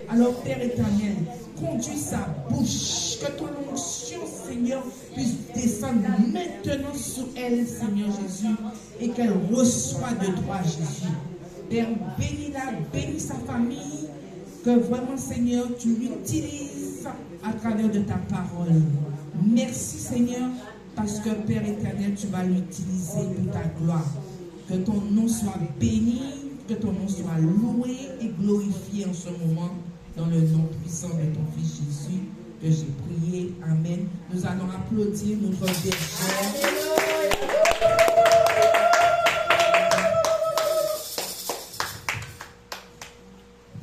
Alors, Père éternel, conduis sa bouche, que ton onction, Seigneur, puisse descendre maintenant sur elle, Seigneur Jésus, et qu'elle reçoive de toi, Jésus. Père, bénis-la, bénis sa famille, que vraiment, Seigneur, tu l'utilises à travers de ta parole. Merci, Seigneur, parce que, Père éternel, tu vas l'utiliser pour ta gloire. Que ton nom soit béni, que ton nom soit loué et glorifié en ce moment, dans le nom puissant de ton Fils Jésus, que j'ai prié. Amen. Nous allons applaudir notre bergère.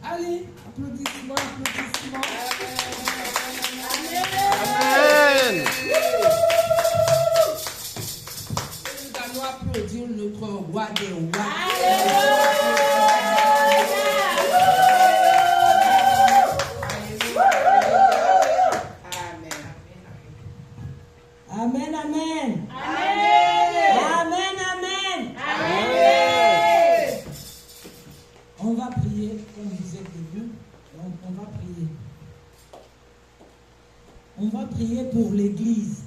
Allez, applaudissements, applaudissements. Amen. Nous allons applaudir notre roi des rois. Amen, amen. Amen. Amen, amen. Amen. On va prier, comme vous êtes debout, on va prier. On va prier pour l'Église.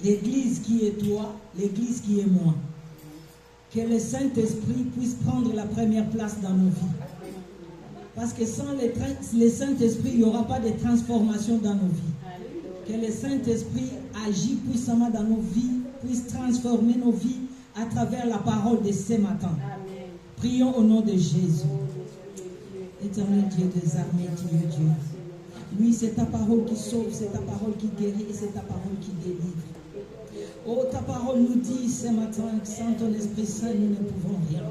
L'Église qui est toi, l'Église qui est moi. Que le Saint-Esprit puisse prendre la première place dans nos vies. Parce que sans le Saint-Esprit, il n'y aura pas de transformation dans nos vies. Que le Saint-Esprit agit puissamment dans nos vies, puisse transformer nos vies à travers la parole de ce matin. Amen. Prions au nom de Jésus. Éternel Dieu des armées, tu es Dieu. Oui, c'est ta parole qui sauve, c'est ta parole qui guérit et c'est ta parole qui délivre. Oh, ta parole nous dit ce matin que sans ton Esprit Saint, nous ne pouvons rien.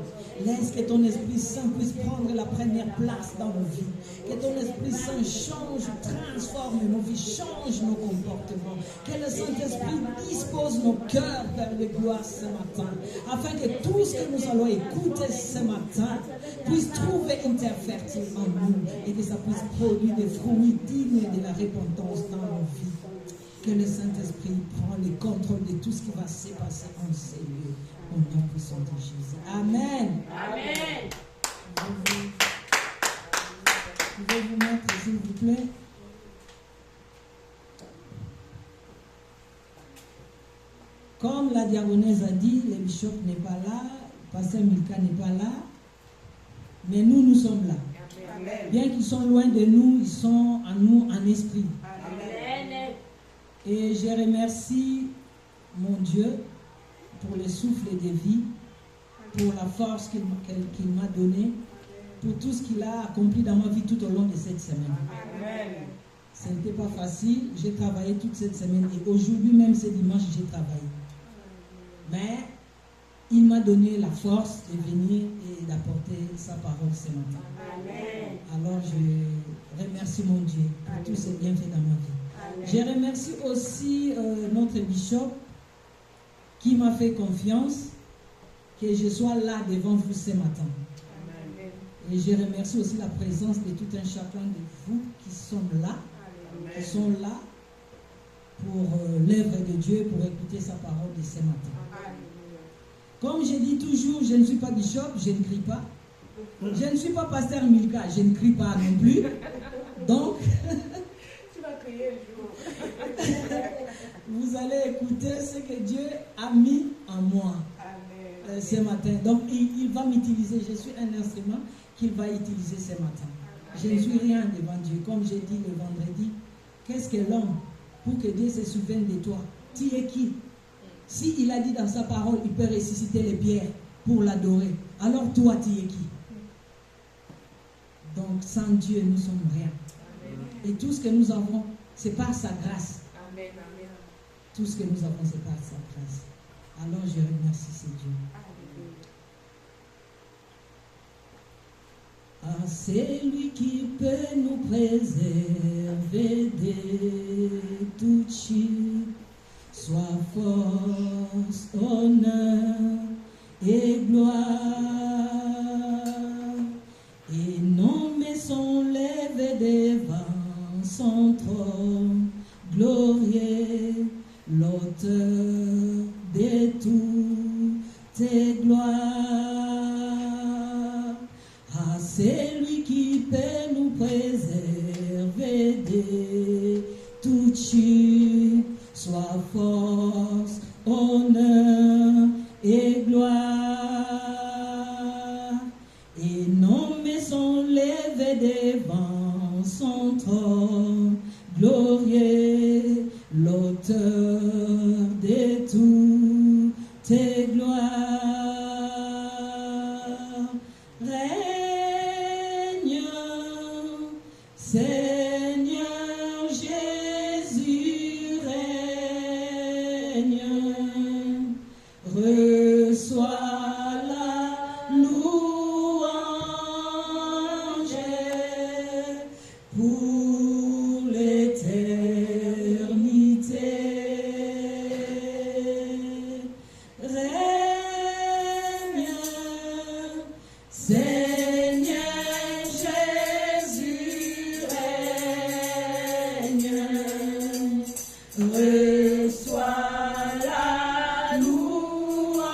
Laisse que ton Esprit Saint puisse prendre la première place dans nos vies. Que ton Esprit Saint change, transforme nos vies, change nos comportements. Que le Saint-Esprit dispose nos cœurs vers les gloires ce matin. Afin que tout ce que nous allons écouter ce matin puisse trouver une terre fertile en nous. Et que ça puisse produire des fruits dignes de la repentance dans nos vies. Que le Saint-Esprit prend le contrôle de tout ce qui va se passer en ces lieux. Au nom puissant de Jésus. Amen. Amen. Vous pouvez vous mettre, s'il vous plaît. Comme la diaconesse a dit, le bishop n'est pas là, le pasteur Milka n'est pas là, mais nous sommes là. Amen. Bien qu'ils sont loin de nous, ils sont en nous en esprit. Amen. Et je remercie mon Dieu pour le souffle de vie, pour la force qu'il m'a donnée, pour tout ce qu'il a accompli dans ma vie tout au long de cette semaine. Amen. Ce n'était pas facile, j'ai travaillé toute cette semaine et aujourd'hui même ce dimanche j'ai travaillé. Mais il m'a donné la force de venir et d'apporter sa parole ce matin. Amen. Alors je remercie mon Dieu pour tous ses bienfaits dans ma vie. Amen. Je remercie aussi notre bishop qui m'a fait confiance que je sois là devant vous ce matin. Amen. Et je remercie aussi la présence de tout un chacun de vous qui sont là, qui sont là pour l'œuvre de Dieu, pour écouter sa parole de ce matin. Comme je dis toujours, je ne suis pas bishop, je ne crie pas. Je ne suis pas pasteur Milka, je ne crie pas non plus. Donc, Tu vas crier le jour. vous allez écouter ce que Dieu a mis en moi ce matin. Donc, il va m'utiliser. Je suis un instrument qu'il va utiliser ce matin. Je ne suis rien devant Dieu. Comme j'ai dit le vendredi, qu'est-ce que l'homme pour que Dieu se souvienne de toi? Tu es qui? Si il a dit dans sa parole, il peut ressusciter les pierres pour l'adorer. Alors toi, tu es qui? Donc, sans Dieu, nous sommes rien. Et tout ce que nous avons, c'est par sa grâce. Amen. Amen. Tout ce que nous avons, c'est par sa grâce. Alors, je remercie ce Dieu. Ah, c'est lui qui peut nous préserver de toute chute. Sois force, honneur et gloire. Et nommé son lève devant son trône glorieux, l'auteur de toutes tes gloires. Ah, c'est lui qui Père, nous préserver de toute chute, soit force, honneur et gloire. Et nos maisons levées devant son trône glorieux, l'auteur de toutes gloires. Règne, Seigneur Jésus, règne, reçois la louange pour l'éternité. Règne, Seigneur Jésus, règne, reçois la louange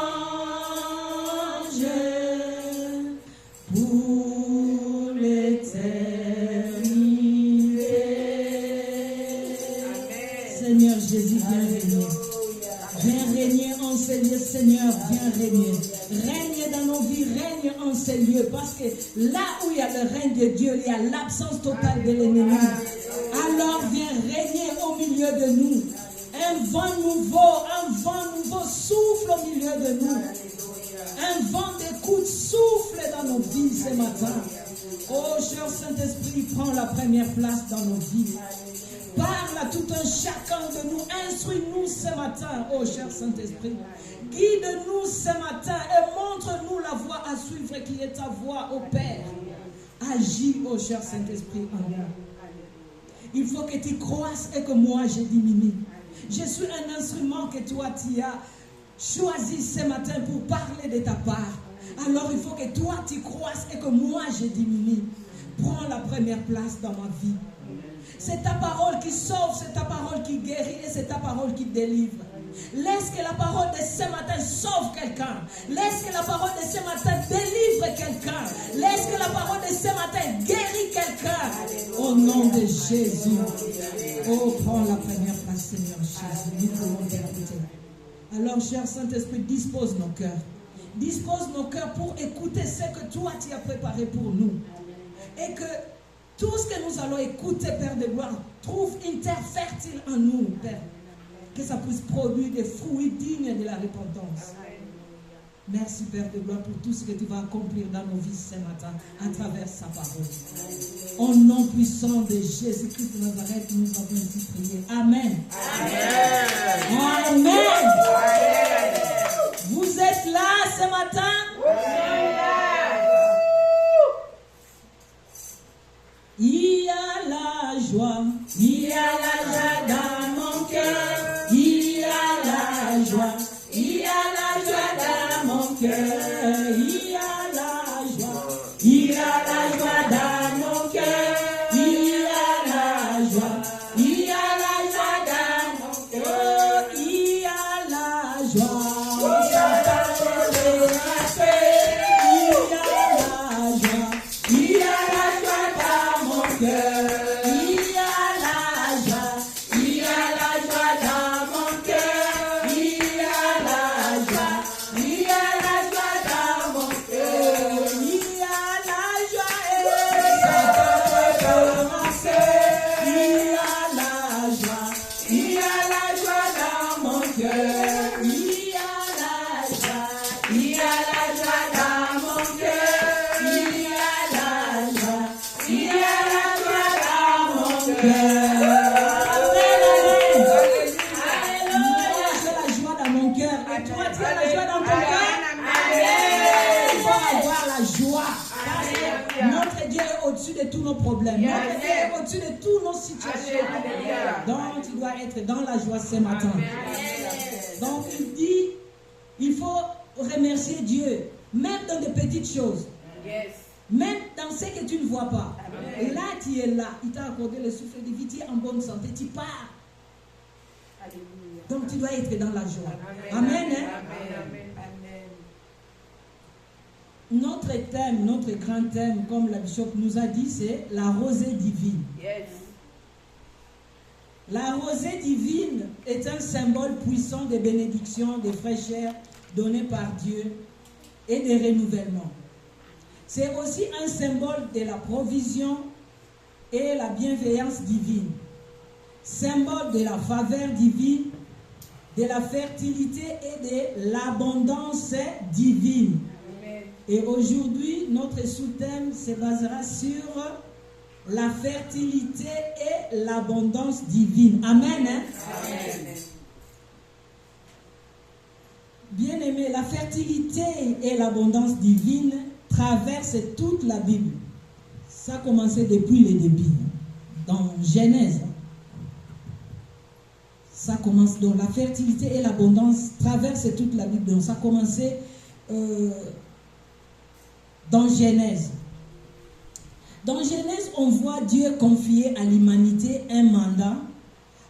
pour l'éternité. Seigneur Jésus, viens régner. Viens régner en ces lieux, Seigneur, viens régner. Règne dans nos vies, règne en ces lieux. Parce que là où il y a le règne de Dieu, il y a l'absence totale de l'ennemi. Alors viens régner au milieu de nous. Un vent nouveau souffle au milieu de nous. Un vent d'écoute souffle dans nos vies ce matin. Oh, cher Saint-Esprit, prends la première place dans nos vies. Parle à tout un chacun de nous. Instruis-nous ce matin, oh cher Saint-Esprit. Guide-nous ce matin et montre-nous la voie à suivre qui est ta voie, ô Père. Agis, oh cher Saint-Esprit, en nous. Il faut que tu croisses et que moi je diminue. Je suis un instrument que toi tu as choisi ce matin pour parler de ta part. Alors il faut que toi tu croisses et que moi je diminue. Prends la première place dans ma vie. C'est ta parole qui sauve, c'est ta parole qui guérit et c'est ta parole qui délivre. Laisse que la parole de ce matin sauve quelqu'un. Laisse que la parole de ce matin délivre quelqu'un. Laisse que la parole de ce matin guérit quelqu'un. Au nom de Jésus. Oh, prends la première place, Seigneur Jésus. Nous voulons t'écouter. Alors, cher Saint-Esprit, dispose nos cœurs. Dispose nos cœurs pour écouter ce que toi tu as préparé pour nous. Et que tout ce que nous allons écouter, Père de gloire, trouve une terre fertile en nous, Père. Que ça puisse produire des fruits dignes de la repentance. Merci, Père de gloire, pour tout ce que tu vas accomplir dans nos vies ce matin, à travers sa parole. Au nom puissant de Jésus-Christ de Nazareth, nous avons ainsi prié. Amen. Amen. Amen. Amen. Vous êtes là ce matin? Il y a la joie dans mon cœur. Il y a la joie dans mon cœur. Il y a la joie dans mon cœur. Il y a la joie dans mon cœur. Il y a la joie. De tous nos problèmes, notre Dieu est au-dessus de toutes nos situations. Donc tu dois être dans la joie ce matin. Donc il dit, il faut remercier Dieu, même dans des petites choses, même dans ce que tu ne vois pas. Et là tu es là, il t'a accordé le souffle de vie, tu es en bonne santé, tu pars. Donc tu dois être dans la joie. Amen. Amen. notre thème, notre grand thème, comme la bishop nous a dit, c'est la rosée divine. Yes. La rosée divine est un symbole puissant de bénédiction, de fraîcheur donnée par Dieu et de renouvellement. C'est aussi un symbole de la provision et la bienveillance divine, symbole de la faveur divine, de la fertilité et de l'abondance divine. Amen. Et aujourd'hui, notre sous-thème se basera sur la fertilité et l'abondance divine. Amen. Hein? Amen. Bien-aimés, la fertilité et l'abondance divine traversent toute la Bible. Ça a commencé depuis le début, dans Genèse. Ça commence, donc la fertilité et l'abondance traversent toute la Bible. Donc ça a commencé dans Genèse. Dans Genèse, on voit Dieu confier à l'humanité un mandat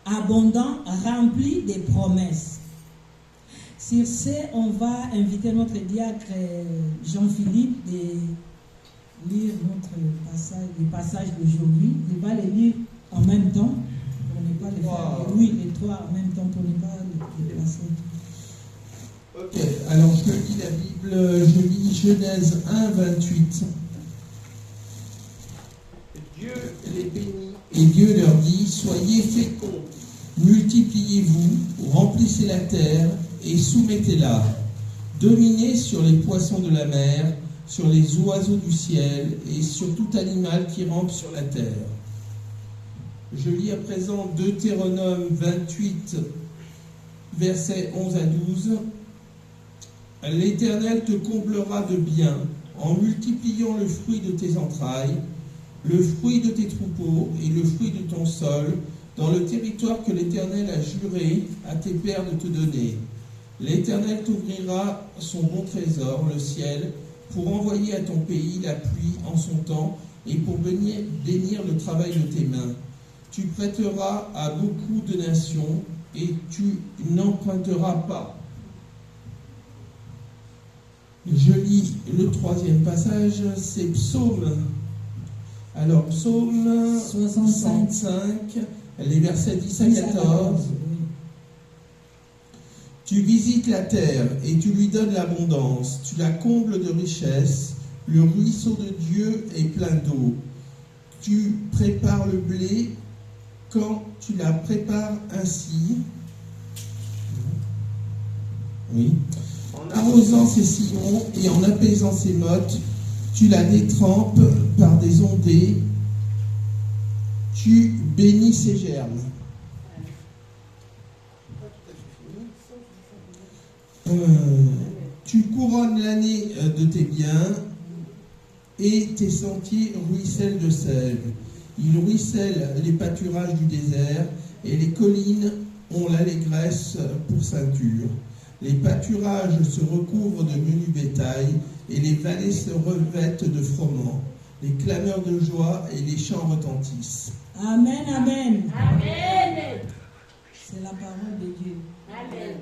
abondant, rempli de promesses. Sur ce, on va inviter notre diacre Jean-Philippe de lire le passage d'aujourd'hui. Il va les lire en même temps, pour ne pas les faire. Oui, les trois en même temps, pour ne pas les passer. Ok, alors je lis la Bible, je lis Genèse 1, 28. Dieu les bénit et Dieu leur dit, soyez féconds, multipliez-vous, remplissez la terre et soumettez-la, dominez sur les poissons de la mer, sur les oiseaux du ciel et sur tout animal qui rampe sur la terre. Je lis à présent Deutéronome 28, versets 11 à 12. L'Éternel te comblera de bien en multipliant le fruit de tes entrailles, le fruit de tes troupeaux et le fruit de ton sol, dans le territoire que l'Éternel a juré à tes pères de te donner. L'Éternel t'ouvrira son bon trésor, le ciel, pour envoyer à ton pays la pluie en son temps et pour bénir le travail de tes mains. Tu prêteras à beaucoup de nations et tu n'emprunteras pas. Je lis le troisième passage, c'est Psaume. Alors, Psaume 65, les versets 10 à 14. Tu visites la terre et tu lui donnes l'abondance, tu la combles de richesses, le ruisseau de Dieu est plein d'eau. Tu prépares le blé quand tu la prépares ainsi. Oui. En arrosant ses sillons et en apaisant ses mottes, tu la détrempes par des ondées, tu bénis ses germes. Tu couronnes l'année de tes biens et tes sentiers ruissellent de sève. Ils ruissellent les pâturages du désert et les collines ont l'allégresse pour ceinture. Les pâturages se recouvrent de menu bétail et les vallées se revêtent de froment. Les clameurs de joie et les chants retentissent. Amen, amen. Amen. C'est la parole de Dieu. Amen.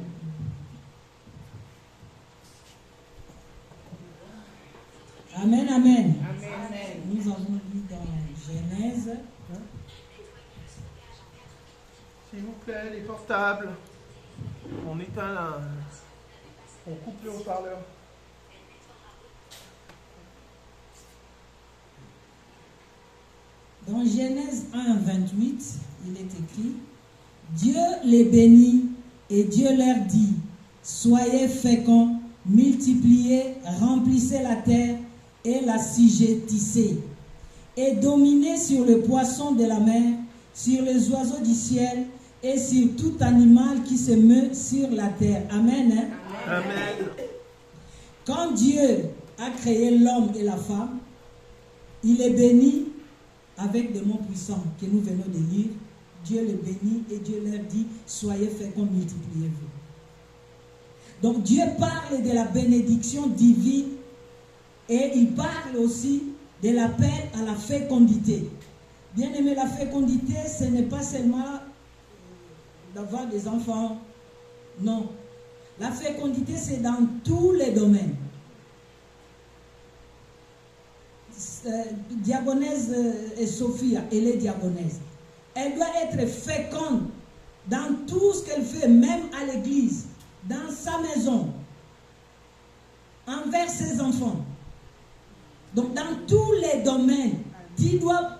Amen, amen. Amen. Nous avons lu dans Genèse. S'il vous plaît, les portables. On éteint la... On coupe le haut-parleur. Dans Genèse 1, 28, il est écrit, Dieu les bénit et Dieu leur dit, soyez féconds, multipliez, remplissez la terre et l'assujettissez, et dominez sur le poisson de la mer, sur les oiseaux du ciel et sur tout animal qui se meut sur la terre. Amen. Hein? Amen. Quand Dieu a créé l'homme et la femme, il les bénit avec des mots puissants que nous venons de lire. Dieu les bénit et Dieu leur dit, soyez féconds, multipliez-vous. Donc Dieu parle de la bénédiction divine et il parle aussi de l'appel à la fécondité. Bien aimé, la fécondité, ce n'est pas seulement d'avoir des enfants. Non. La fécondité, c'est dans tous les domaines. diaconesse et Sophia, elle est diaconesse. Elle doit être féconde dans tout ce qu'elle fait, même à l'église, dans sa maison, envers ses enfants. Donc, dans tous les domaines, tu dois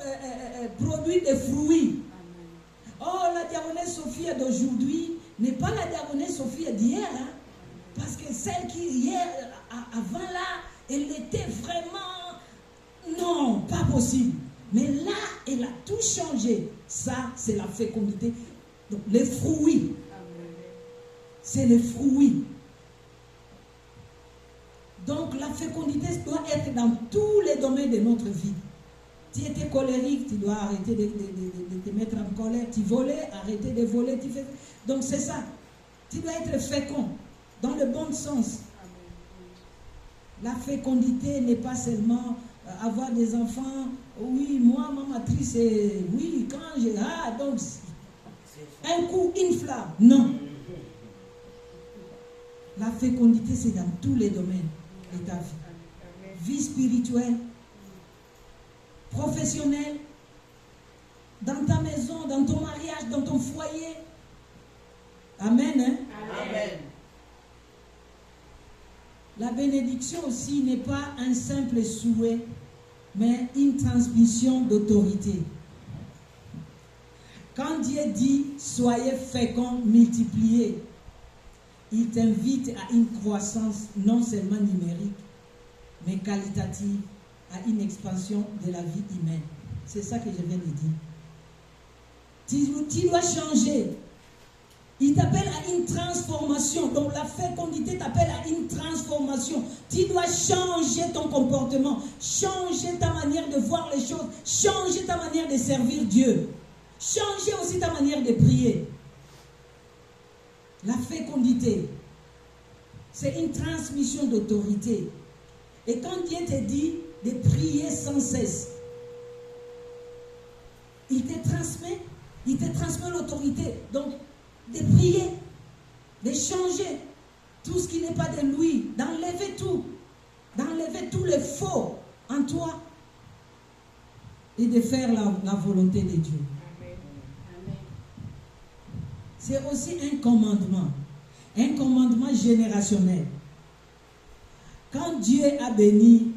produire des fruits. Oh, la diaconesse Sophia d'aujourd'hui n'est pas la diaconesse Sophia d'hier. Hein? Parce que celle qui, hier, avant là, elle était vraiment... Non, pas possible. Mais là, elle a tout changé. Ça, c'est la fécondité. Donc, les fruits. C'est les fruits. Donc, la fécondité doit être dans tous les domaines de notre vie. Tu étais colérique, tu dois arrêter de te mettre en colère. Tu volais, arrêter de voler. Donc, c'est ça. Tu dois être fécond, dans le bon sens. La fécondité n'est pas seulement avoir des enfants. Oui, moi, ma matrice, oui, quand j'ai... Ah, donc, un coup, une flamme. Non. La fécondité, c'est dans tous les domaines de ta vie. Vie spirituelle, professionnelle, dans ta maison, dans ton mariage, dans ton foyer. Amen. Hein? Amen. La bénédiction aussi n'est pas un simple souhait, mais une transmission d'autorité. Quand Dieu dit « Soyez féconds, multipliez », il t'invite à une croissance non seulement numérique, mais qualitative, à une expansion de la vie humaine. C'est ça que je viens de dire. Tu dois changer. Il t'appelle à une transformation. Donc la fécondité t'appelle à une transformation. Tu dois changer ton comportement, changer ta manière de voir les choses, changer ta manière de servir Dieu, changer aussi ta manière de prier. La fécondité, c'est une transmission d'autorité. Et quand Dieu te dit de prier sans cesse, il te transmet l'autorité. Donc, de prier, de changer tout ce qui n'est pas de lui, d'enlever tous les faux en toi et de faire la volonté de Dieu. C'est aussi un commandement générationnel. Quand Dieu a béni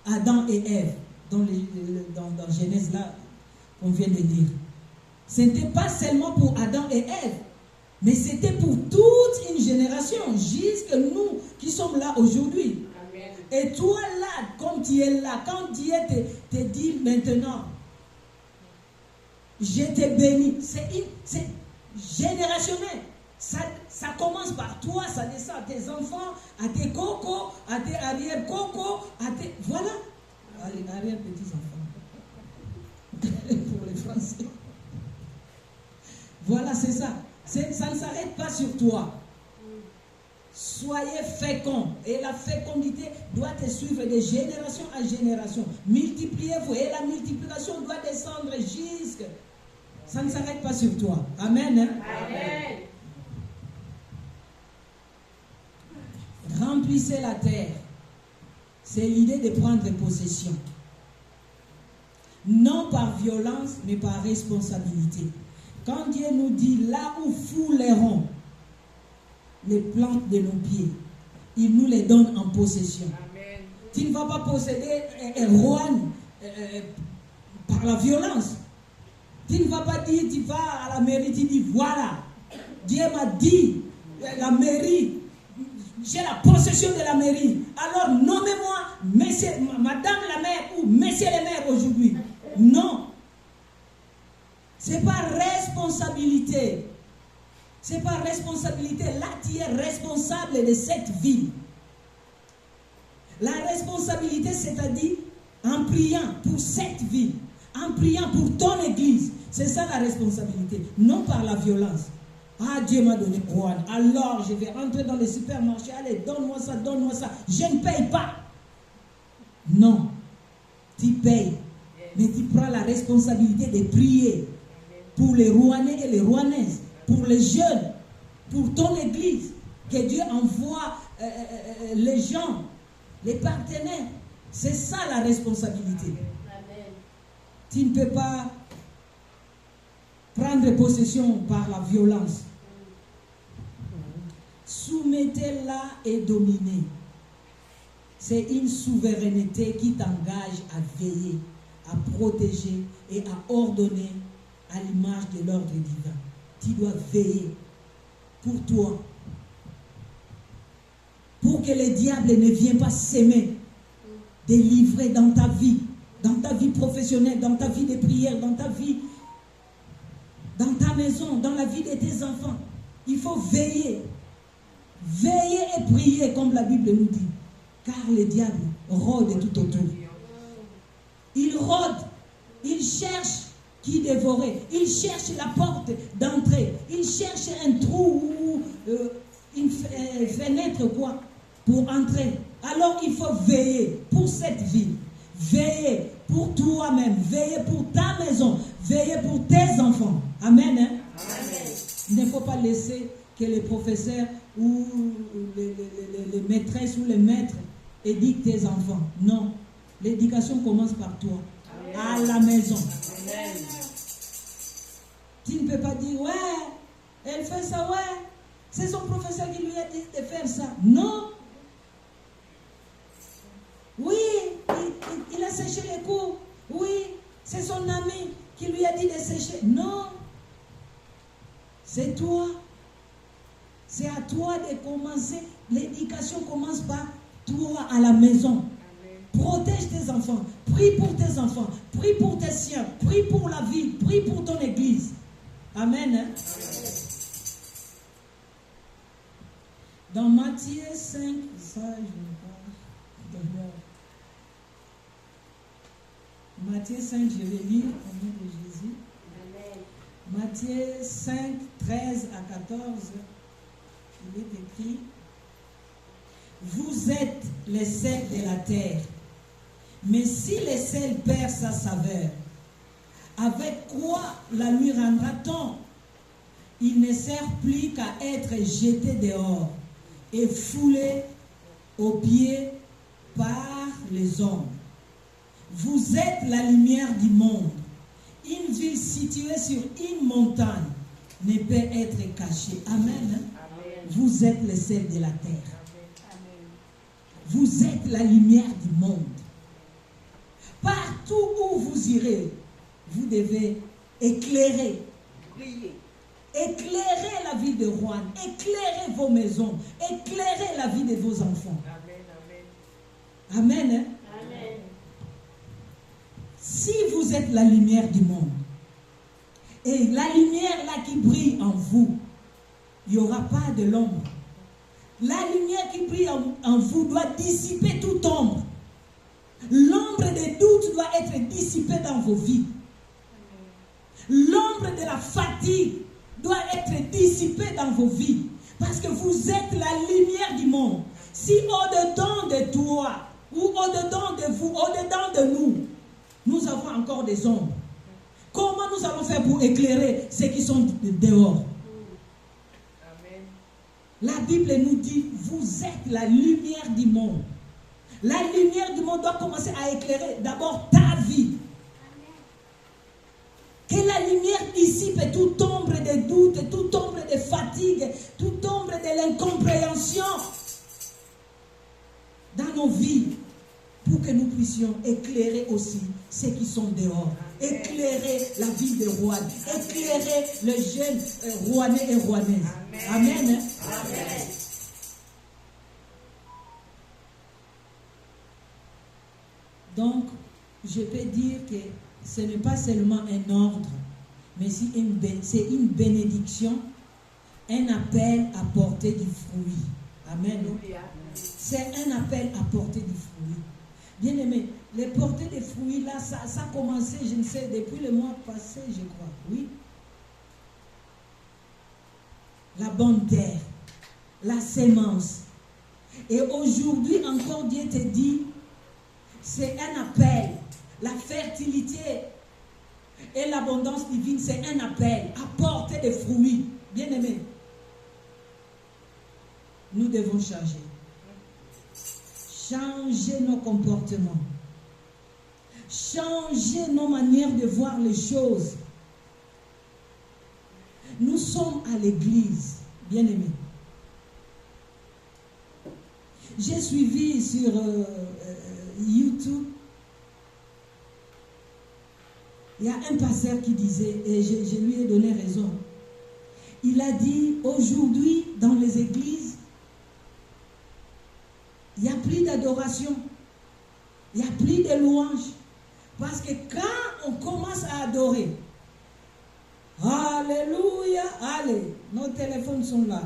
Adam et Ève, dans Genèse là, qu'on vient de lire, ce n'était pas seulement pour Adam et Ève, mais c'était pour toute une génération, jusque nous qui sommes là aujourd'hui. Amen. Et toi là, comme tu es là, quand Dieu te dit maintenant, je t'ai béni, c'est générationnel. Ça commence par toi, ça descend à tes enfants, à tes cocos, à tes arrière-cocos, voilà, à les arrière-petits-enfants. Pour les Français. Voilà, c'est ça. Ça ne s'arrête pas sur toi. Soyez féconds. Et la fécondité doit te suivre de génération à génération. Multipliez-vous. Et la multiplication doit descendre jusque... Ça ne s'arrête pas sur toi. Amen. Hein? Amen. Remplissez la terre. C'est l'idée de prendre possession. Non par violence, mais par responsabilité. Quand Dieu nous dit, là où fouleront les plantes de nos pieds, il nous les donne en possession. Amen. Tu ne vas pas posséder Rouen par la violence. Tu ne vas pas dire, tu vas à la mairie, tu dis, voilà, Dieu m'a dit, la mairie, j'ai la possession de la mairie. Alors nommez-moi madame la maire ou monsieur le maire aujourd'hui. Non. C'est pas responsabilité. C'est pas responsabilité. Là, tu es responsable de cette ville. La responsabilité, c'est-à-dire en priant pour cette ville, en priant pour ton église. C'est ça la responsabilité. Non par la violence. Ah, Dieu m'a donné quoi? Alors, je vais rentrer dans le supermarché. Allez, donne-moi ça, donne-moi ça. Je ne paye pas. Non. Tu payes. Mais tu prends la responsabilité de prier pour les Rouennais et les Rouennaises, pour les jeunes, pour ton église. Que Dieu envoie les gens, les partenaires, C'est ça la responsabilité. Amen. Tu ne peux pas prendre possession par la violence. Soumettez-la et dominez. C'est une souveraineté qui t'engage à veiller, à protéger et à ordonner à l'image de l'ordre divin. Tu dois veiller pour toi, pour que le diable ne vienne pas s'aimer, délivrer dans ta vie professionnelle, dans ta vie de prière, dans ta vie, dans ta maison, dans la vie de tes enfants. Il faut veiller. Veiller et prier comme la Bible nous dit. Car le diable rôde tout autour. Il rôde, il cherche qui dévorer. Il cherche la porte d'entrée. Il cherche un trou ou une fenêtre pour entrer. Alors il faut veiller pour cette vie. Veiller pour toi-même. Veiller pour ta maison. Veiller pour tes enfants. Amen. Hein? Amen. Il ne faut pas laisser que les professeurs ou les maîtresses ou les maîtres éduquent tes enfants. Non. L'éducation commence par toi. Amen. À la maison. Amen. Tu ne peux pas dire, ouais, elle fait ça, ouais. C'est son professeur qui lui a dit de faire ça. Non. Oui, il a séché les cours. Oui, c'est son ami qui lui a dit de sécher. Non. C'est toi. C'est à toi de commencer. L'éducation commence par toi à la maison. Amen. Protège tes enfants. Prie pour tes enfants. Prie pour tes siens. Prie pour la vie. Prie pour ton église. Amen. Hein? Amen. Dans Matthieu 5, ça je ne pas. Matthieu 5, je vais lire au nom de Jésus. Amen. Matthieu 5, 13 à 14. Il est écrit: vous êtes le sel de la terre, mais si le sel perd sa saveur, avec quoi la lui rendra-t-on? Il ne sert plus qu'à être jeté dehors et foulé aux pieds par les hommes. Vous êtes la lumière du monde. Une ville située sur une montagne ne peut être cachée. Amen. Vous êtes le sel de la terre. Vous êtes la lumière du monde. Partout où vous irez, vous devez éclairer. Éclairer la vie de Rouen. Éclairer vos maisons. Éclairer la vie de vos enfants. Amen. Amen. Amen. Si vous êtes la lumière du monde, et la lumière là qui brille en vous, il n'y aura pas de l'ombre. La lumière qui brille en vous doit dissiper toute ombre. L'ombre des doutes doit être dissipée dans vos vies. L'ombre de la fatigue doit être dissipée dans vos vies. Parce que vous êtes la lumière du monde. Si au-dedans de toi, ou au-dedans de vous, au-dedans de nous, nous avons encore des ombres, comment nous allons faire pour éclairer ceux qui sont dehors? La Bible nous dit, vous êtes la lumière du monde. La lumière du monde doit commencer à éclairer d'abord ta vie. Que la lumière dissipe toute ombre de doute, toute ombre de fatigue, toute ombre de l'incompréhension dans nos vies, pour que nous puissions éclairer aussi ceux qui sont dehors. Éclairer la vie de Rouen. Éclairer les jeunes Rouennais et Rouennaises. Amen. Amen. Amen. Donc, je peux dire que ce n'est pas seulement un ordre, mais c'est une bénédiction, un appel à porter du fruit. Amen. C'est un appel à porter du fruit. Bien aimé, les portées des fruits là, ça a commencé, je ne sais, depuis le mois passé, je crois. Oui. La bonne terre, la sémence. Et aujourd'hui encore, Dieu te dit, c'est un appel. La fertilité et l'abondance divine, c'est un appel à porter des fruits. Bien aimé, nous devons changer. changer nos comportements, changer nos manières de voir les choses. Nous sommes à l'église, bien-aimés. J'ai suivi sur YouTube, il y a un pasteur qui disait, et je lui ai donné raison, il a dit, aujourd'hui, dans les églises, il n'y a plus d'adoration, il n'y a plus de louange, parce que quand on commence à adorer, alléluia, allez, nos téléphones sont là.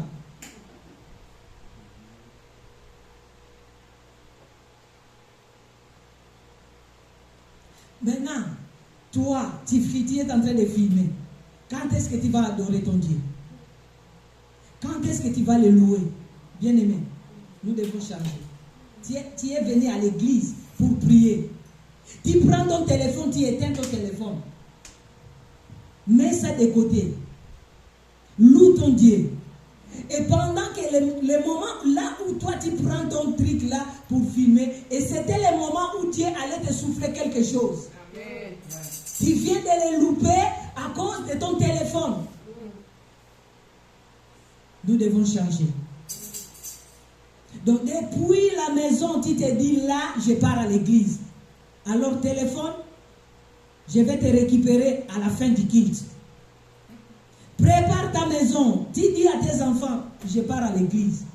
Maintenant, toi, tu es en train de filmer. Quand est-ce que tu vas adorer ton Dieu? Quand est-ce que tu vas le louer? Bien-aimé, nous devons changer. Tu es venu à l'église pour prier. Tu prends ton téléphone, tu éteins ton téléphone. Mets ça de côté. Loue ton Dieu. Et pendant que le moment là où toi tu prends ton truc là pour filmer, et c'était le moment où Dieu allait te souffler quelque chose. Amen. Tu viens de le louper à cause de ton téléphone. Nous devons changer. Donc depuis la maison, tu te dis là, je pars à l'église. Alors téléphone, je vais te récupérer à la fin du culte. Prépare ta maison. Tu dis à tes enfants, je pars à l'église.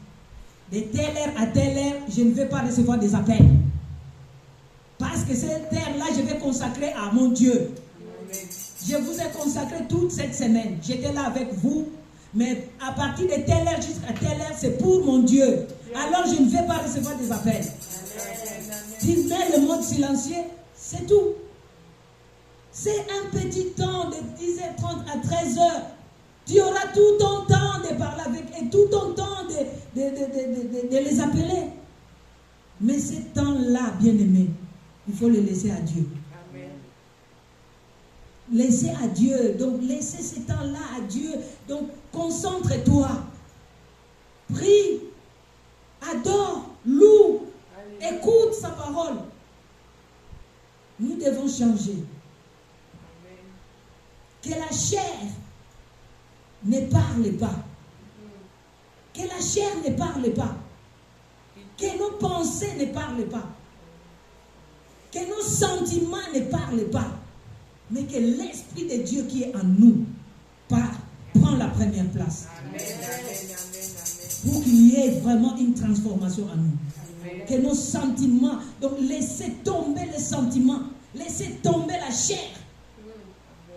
De telle heure à telle heure, je ne vais pas recevoir des appels. Parce que cette heure-là, je vais consacrer à mon Dieu. Je vous ai consacré toute cette semaine. J'étais là avec vous. Mais à partir de telle heure jusqu'à telle heure, c'est pour mon Dieu. Alors je ne vais pas recevoir des appels. Tu mets le mode silencieux, c'est tout. C'est un petit temps de 10h30 à 13h. Tu auras tout ton temps de parler avec et tout ton temps de les appeler. Mais ce temps-là, bien-aimé, il faut le laisser à Dieu. Amen. Laissez à Dieu. Donc, laissez ce temps-là à Dieu. Donc, concentre-toi. Prie. Adore. Loue. Amen. Écoute sa parole. Nous devons changer. Amen. Que la chair ne parle pas. Que la chair ne parle pas. Que nos pensées ne parlent pas. Que nos sentiments ne parlent pas. Mais que l'Esprit de Dieu qui est en nous prend la première place. Amen. Pour qu'il y ait vraiment une transformation en nous. Amen. Que nos sentiments, donc laissez tomber les sentiments. Laissez tomber la chair.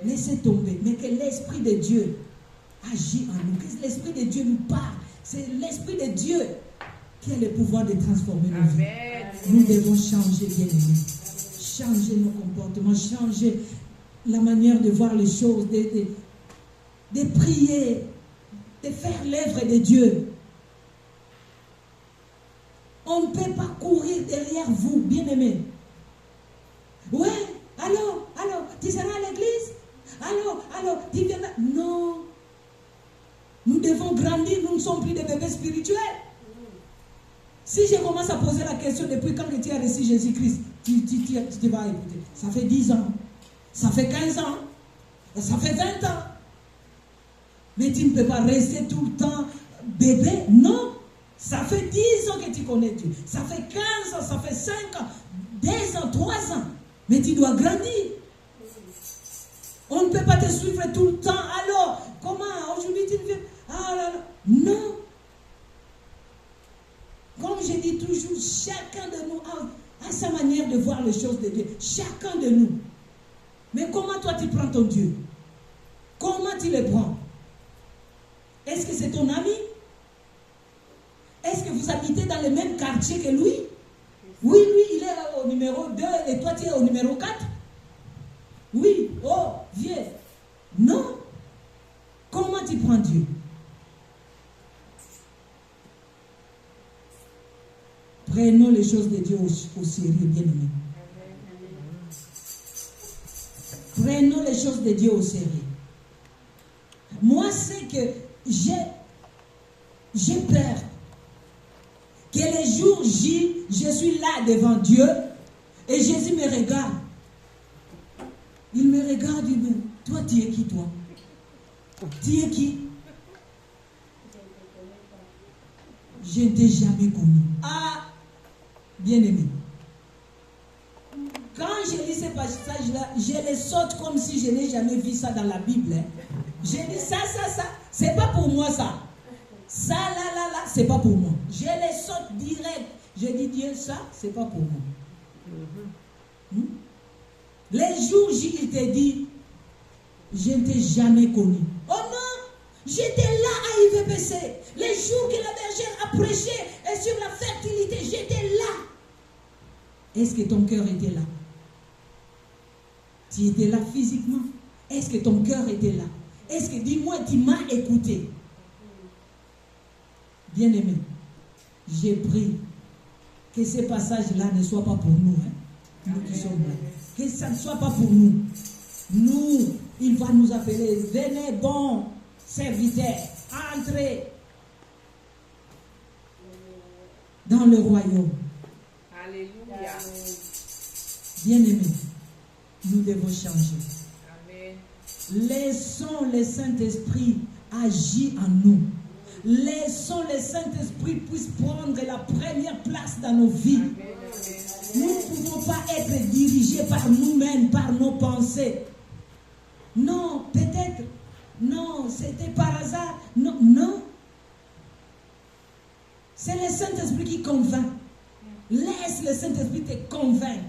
Laissez tomber. Mais que l'Esprit de Dieu agit en nous. Que l'Esprit de Dieu nous parle. C'est l'Esprit de Dieu qui a le pouvoir de transformer nos vies. Nous devons changer, bien-aimés. Changer nos comportements, changer la manière de voir les choses, de prier, de faire l'œuvre de Dieu. On ne peut pas courir derrière vous, bien-aimés. Ouais, allô, tu seras à l'église? Allô, tu viens là? Non. Nous devons grandir, nous ne sommes plus des bébés spirituels. Si je commence à poser la question depuis quand tu as reçu Jésus-Christ, tu vas écouter. Ça fait 10 ans, ça fait 15 ans, ça fait 20 ans. Mais tu ne peux pas rester tout le temps bébé. Non, ça fait 10 ans que tu connais Dieu. Ça fait 15 ans, ça fait 5 ans, 2 ans, 3 ans. Mais tu dois grandir. On ne peut pas te suivre tout le temps. Alors, comment aujourd'hui tu viens? Ah là là. Non. Comme je dis toujours, chacun de nous a sa manière de voir les choses de Dieu. Chacun de nous. Mais comment toi tu prends ton Dieu? Comment tu le prends? Est-ce que c'est ton ami? Est-ce que vous habitez dans le même quartier que lui? Oui, lui, il est au numéro 2 et toi tu es au numéro 4? Oui, oh, viens. Non. Comment tu prends Dieu? Prenons les choses de Dieu au sérieux, bien-aimés. Prenons les choses de Dieu au sérieux. Moi, c'est que j'ai peur que les jours J, je suis là devant Dieu et Jésus me regarde. Il me regarde, il me dit, toi tu es qui toi? Tu es qui? Je ne t'ai jamais connu. Ah, bien-aimé. Quand je lis ces passages-là, je les saute comme si je n'ai jamais vu ça dans la Bible. Hein. J'ai dit ça, c'est pas pour moi ça. Ça, là, c'est pas pour moi. Je les saute direct. Je dis Dieu, ça, c'est pas pour moi. Les jours, il te dit, je ne t'ai jamais connu. Oh non, j'étais là à IVPC. Les jours que la bergère a prêché et sur la fertilité, j'étais là. Est-ce que ton cœur était là? Tu étais là physiquement? Est-ce que ton cœur était là? Est-ce que, dis-moi, tu m'as écouté? Bien-aimé, j'ai prié que ces passages-là ne soient pas pour nous. Hein? Nous qui sommes là. Que ça ne soit pas pour nous. Nous, il va nous appeler. Venez, bons serviteurs, entrez dans le royaume. Alléluia. Bien-aimé, nous devons changer. Amen. Laissons le Saint-Esprit agir en nous. Laissons le Saint-Esprit puisse prendre la première place dans nos vies. Amen. Nous ne pouvons pas être dirigés par nous-mêmes, par nos pensées. Non, peut-être. Non, c'était par hasard. Non, non. C'est le Saint-Esprit qui convainc. Laisse le Saint-Esprit te convaincre.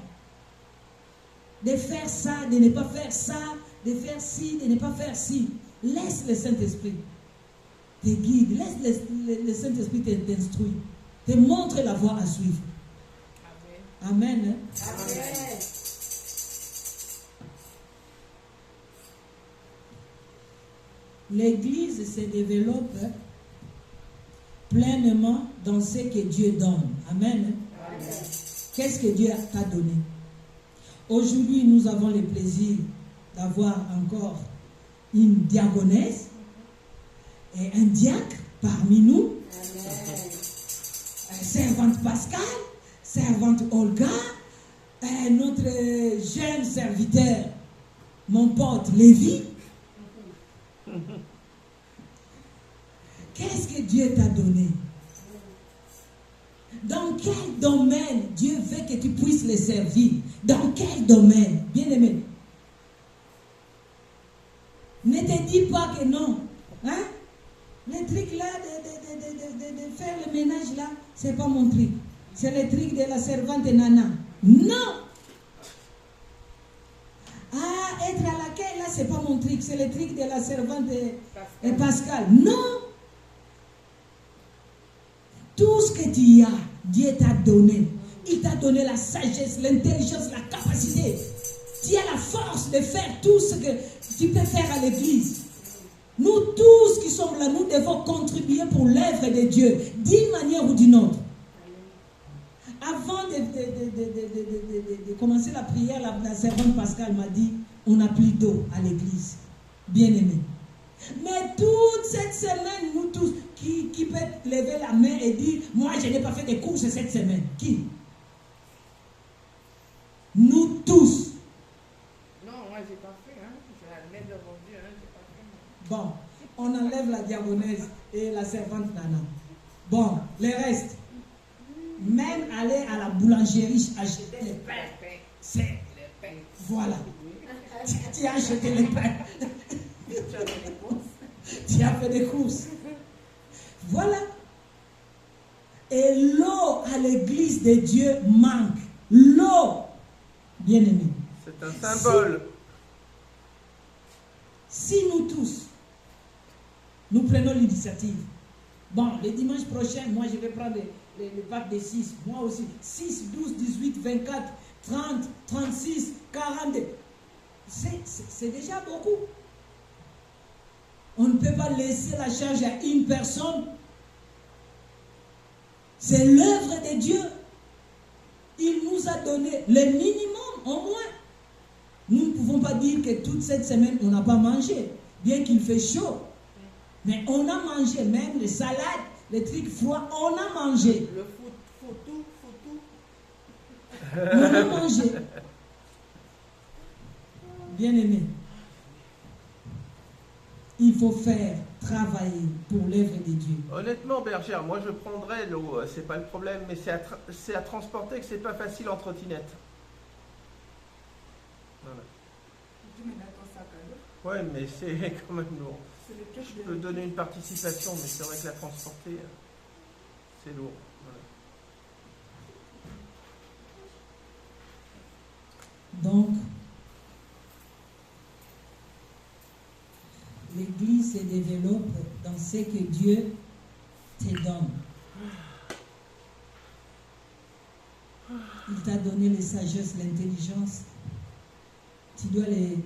De faire ça, de ne pas faire ça, de faire ci, de ne pas faire ci. Laisse le Saint-Esprit te guide. Laisse le Saint-Esprit t'instruire. Te montre la voie à suivre. Amen. Amen. Amen. L'Église se développe pleinement dans ce que Dieu donne. Amen. Amen. Qu'est-ce que Dieu t'a donné? Aujourd'hui, nous avons le plaisir d'avoir encore une diaconesse et un diacre parmi nous. Amen. Servante Pascal, servante Olga, notre jeune serviteur, mon pote Lévi. Qu'est-ce que Dieu t'a donné? Dans quel domaine Dieu veut que tu puisses le servir? Dans quel domaine? Bien-aimé. Ne te dis pas que non. Hein? Le truc là de faire le ménage là, c'est pas mon truc. C'est le truc de la servante Nana. Non! Ah, être à l'accueil là, c'est pas mon truc. C'est le truc de la servante Pascal. Non! Tout ce que tu as, Dieu t'a donné. Il t'a donné la sagesse, l'intelligence, la capacité. Tu as la force de faire tout ce que tu peux faire à l'église. Nous tous qui sommes là, nous devons contribuer pour l'œuvre de Dieu, d'une manière ou d'une autre. Avant de commencer la prière, la servante Pascal m'a dit, on n'a plus d'eau à l'église. Bien-aimé. Mais toute cette semaine, nous tous, qui peut lever la main et dire, moi je n'ai pas fait de courses cette semaine? Qui? Nous tous. Non, moi j'ai pas fait. Hein. Je l'admets devant Dieu. Hein. J'ai pas fait. Bon, on enlève la diaconesse et la servante Nana. Bon, le reste. Même aller à la boulangerie acheter les pains. C'est Les pains. voilà. Tu as acheté les pains. Tu as fait des courses. Voilà. Et l'eau à l'église de Dieu manque. L'eau, bien aimé. C'est un symbole. Si nous tous, nous prenons l'initiative. Bon, le dimanche prochain, moi je vais prendre le pack des 6. Moi aussi. 6, 12, 18, 24, 30, 36, 42. C'est déjà beaucoup. On ne peut pas laisser la charge à une personne. C'est l'œuvre de Dieu. Il nous a donné le minimum, au moins. Nous ne pouvons pas dire que toute cette semaine, on n'a pas mangé, bien qu'il fait chaud. Mais on a mangé, même les salades, les trucs froids, on a mangé. Le faut Maman manger. Bien-aimé, il faut faire travailler pour l'œuvre de Dieu. Honnêtement, bergère, moi je prendrais l'eau, c'est pas le problème, mais c'est à transporter que c'est pas facile en trottinette. Voilà. Tu mets dans ton sac à dos. Ouais, mais c'est quand même lourd. C'est le truc Je peux donner une participation, mais c'est vrai que la transporter, c'est lourd. Voilà. Donc, l'Église se développe dans ce que Dieu te donne. Il t'a donné les sagesses, l'intelligence. Tu dois les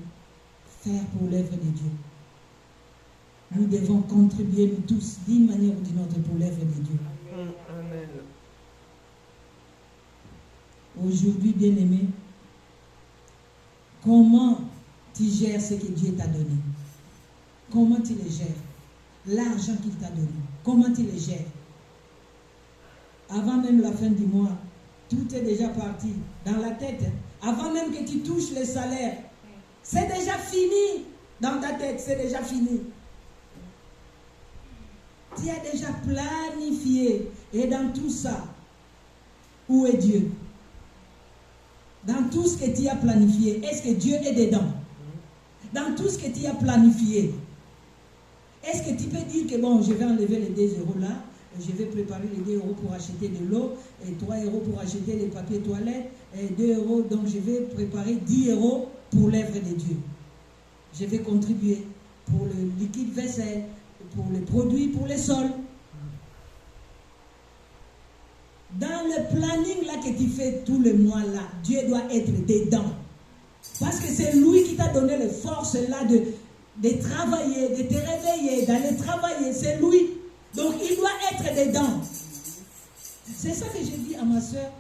faire pour l'œuvre de Dieu. Nous devons contribuer, nous tous, d'une manière ou d'une autre, pour l'œuvre de Dieu. Amen. Aujourd'hui, bien-aimé, comment tu gères ce que Dieu t'a donné? Comment tu les gères? L'argent qu'il t'a donné, comment tu les gères? Avant même la fin du mois, tout est déjà parti dans la tête. Avant même que tu touches le salaire, c'est déjà fini dans ta tête, c'est déjà fini. Tu as déjà planifié. Et dans tout ça, où est Dieu? Dans tout ce que tu as planifié, est-ce que Dieu est dedans? Dans tout ce que tu as planifié, est-ce que tu peux dire que bon, je vais enlever les 2 euros là, je vais préparer les 2 euros pour acheter de l'eau, et 3 euros pour acheter les papiers toilettes, et 2 euros, donc je vais préparer 10 euros pour l'œuvre de Dieu. Je vais contribuer pour le liquide vaisselle, pour les produits, pour les sols. Dans le planning là que tu fais tout le mois là, Dieu doit être dedans. Parce que c'est lui qui t'a donné les forces là de travailler, de te réveiller, d'aller travailler. C'est lui. Donc il doit être dedans. C'est ça que j'ai dit à ma soeur.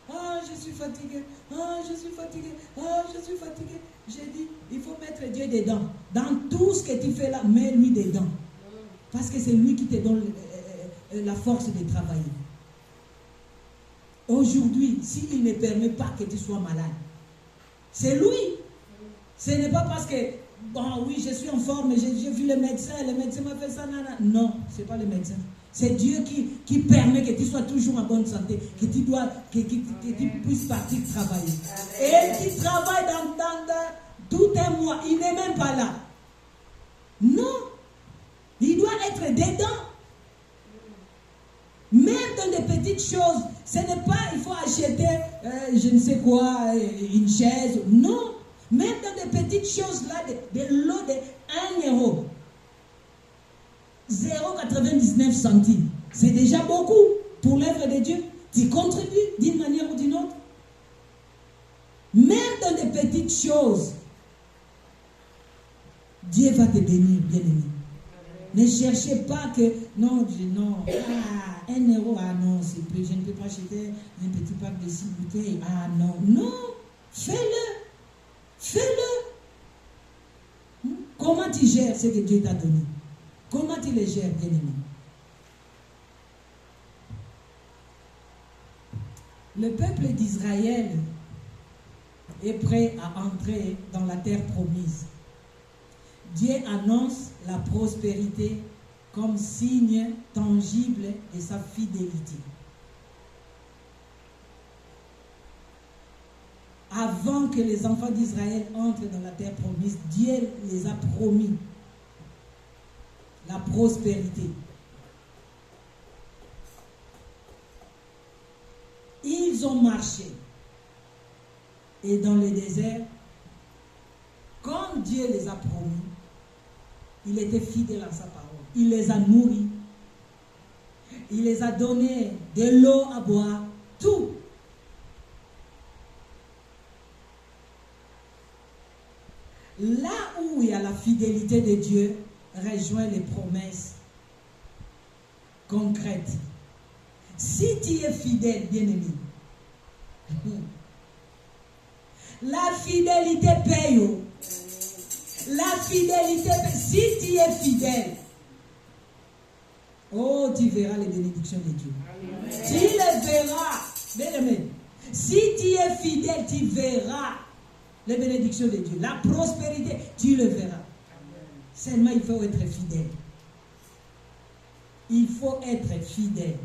Ah, je suis fatiguée. Ah, je suis fatiguée. Ah, je suis fatiguée. J'ai dit, il faut mettre Dieu dedans. Dans tout ce que tu fais là, mets-lui dedans. Parce que c'est lui qui te donne la force de travailler. Aujourd'hui, s'il ne permet pas que tu sois malade, c'est lui. Ce n'est pas parce que, bon oui, je suis en forme, j'ai vu le médecin m'a fait ça, non, ce n'est pas le médecin. C'est Dieu qui permet que tu sois toujours en bonne santé, que tu puisses partir travailler. Et tu travailles dans tout un mois, il n'est même pas là. Non, il doit être dedans. Même dans des petites choses, ce n'est pas, il faut acheter, je ne sais quoi, une chaise. Non, même dans des petites choses là, des lots de 1 euro, 0,99 centimes, c'est déjà beaucoup pour l'œuvre de Dieu. Tu contribues d'une manière ou d'une autre. Même dans des petites choses, Dieu va te bénir, bien-aimé. Ne cherchez pas que, non, 1 euro, ah non, c'est plus, je ne peux pas acheter un petit pack de 6 bouteilles, ah non, non, fais-le, fais-le. Comment tu gères ce que Dieu t'a donné? Comment tu les gères, bien-aimé? Le peuple d'Israël est prêt à entrer dans la terre promise. Dieu annonce la prospérité comme signe tangible de sa fidélité. Avant que les enfants d'Israël entrent dans la terre promise, Dieu les a promis la prospérité. Ils ont marché. Et dans le désert, comme Dieu les a promis, il était fidèle à sa parole. Il les a nourris. Il les a donné de l'eau à boire. Tout. Là où il y a la fidélité de Dieu, rejoint les promesses concrètes. Si tu es fidèle, bien-aimé, la fidélité paye. La fidélité paye. Si tu es fidèle, oh, tu verras les bénédictions de Dieu. Amen. Tu les verras, bien-aimé. Si tu es fidèle, tu verras les bénédictions de Dieu. La prospérité, tu le verras. Seulement, il faut être fidèle. Il faut être fidèle.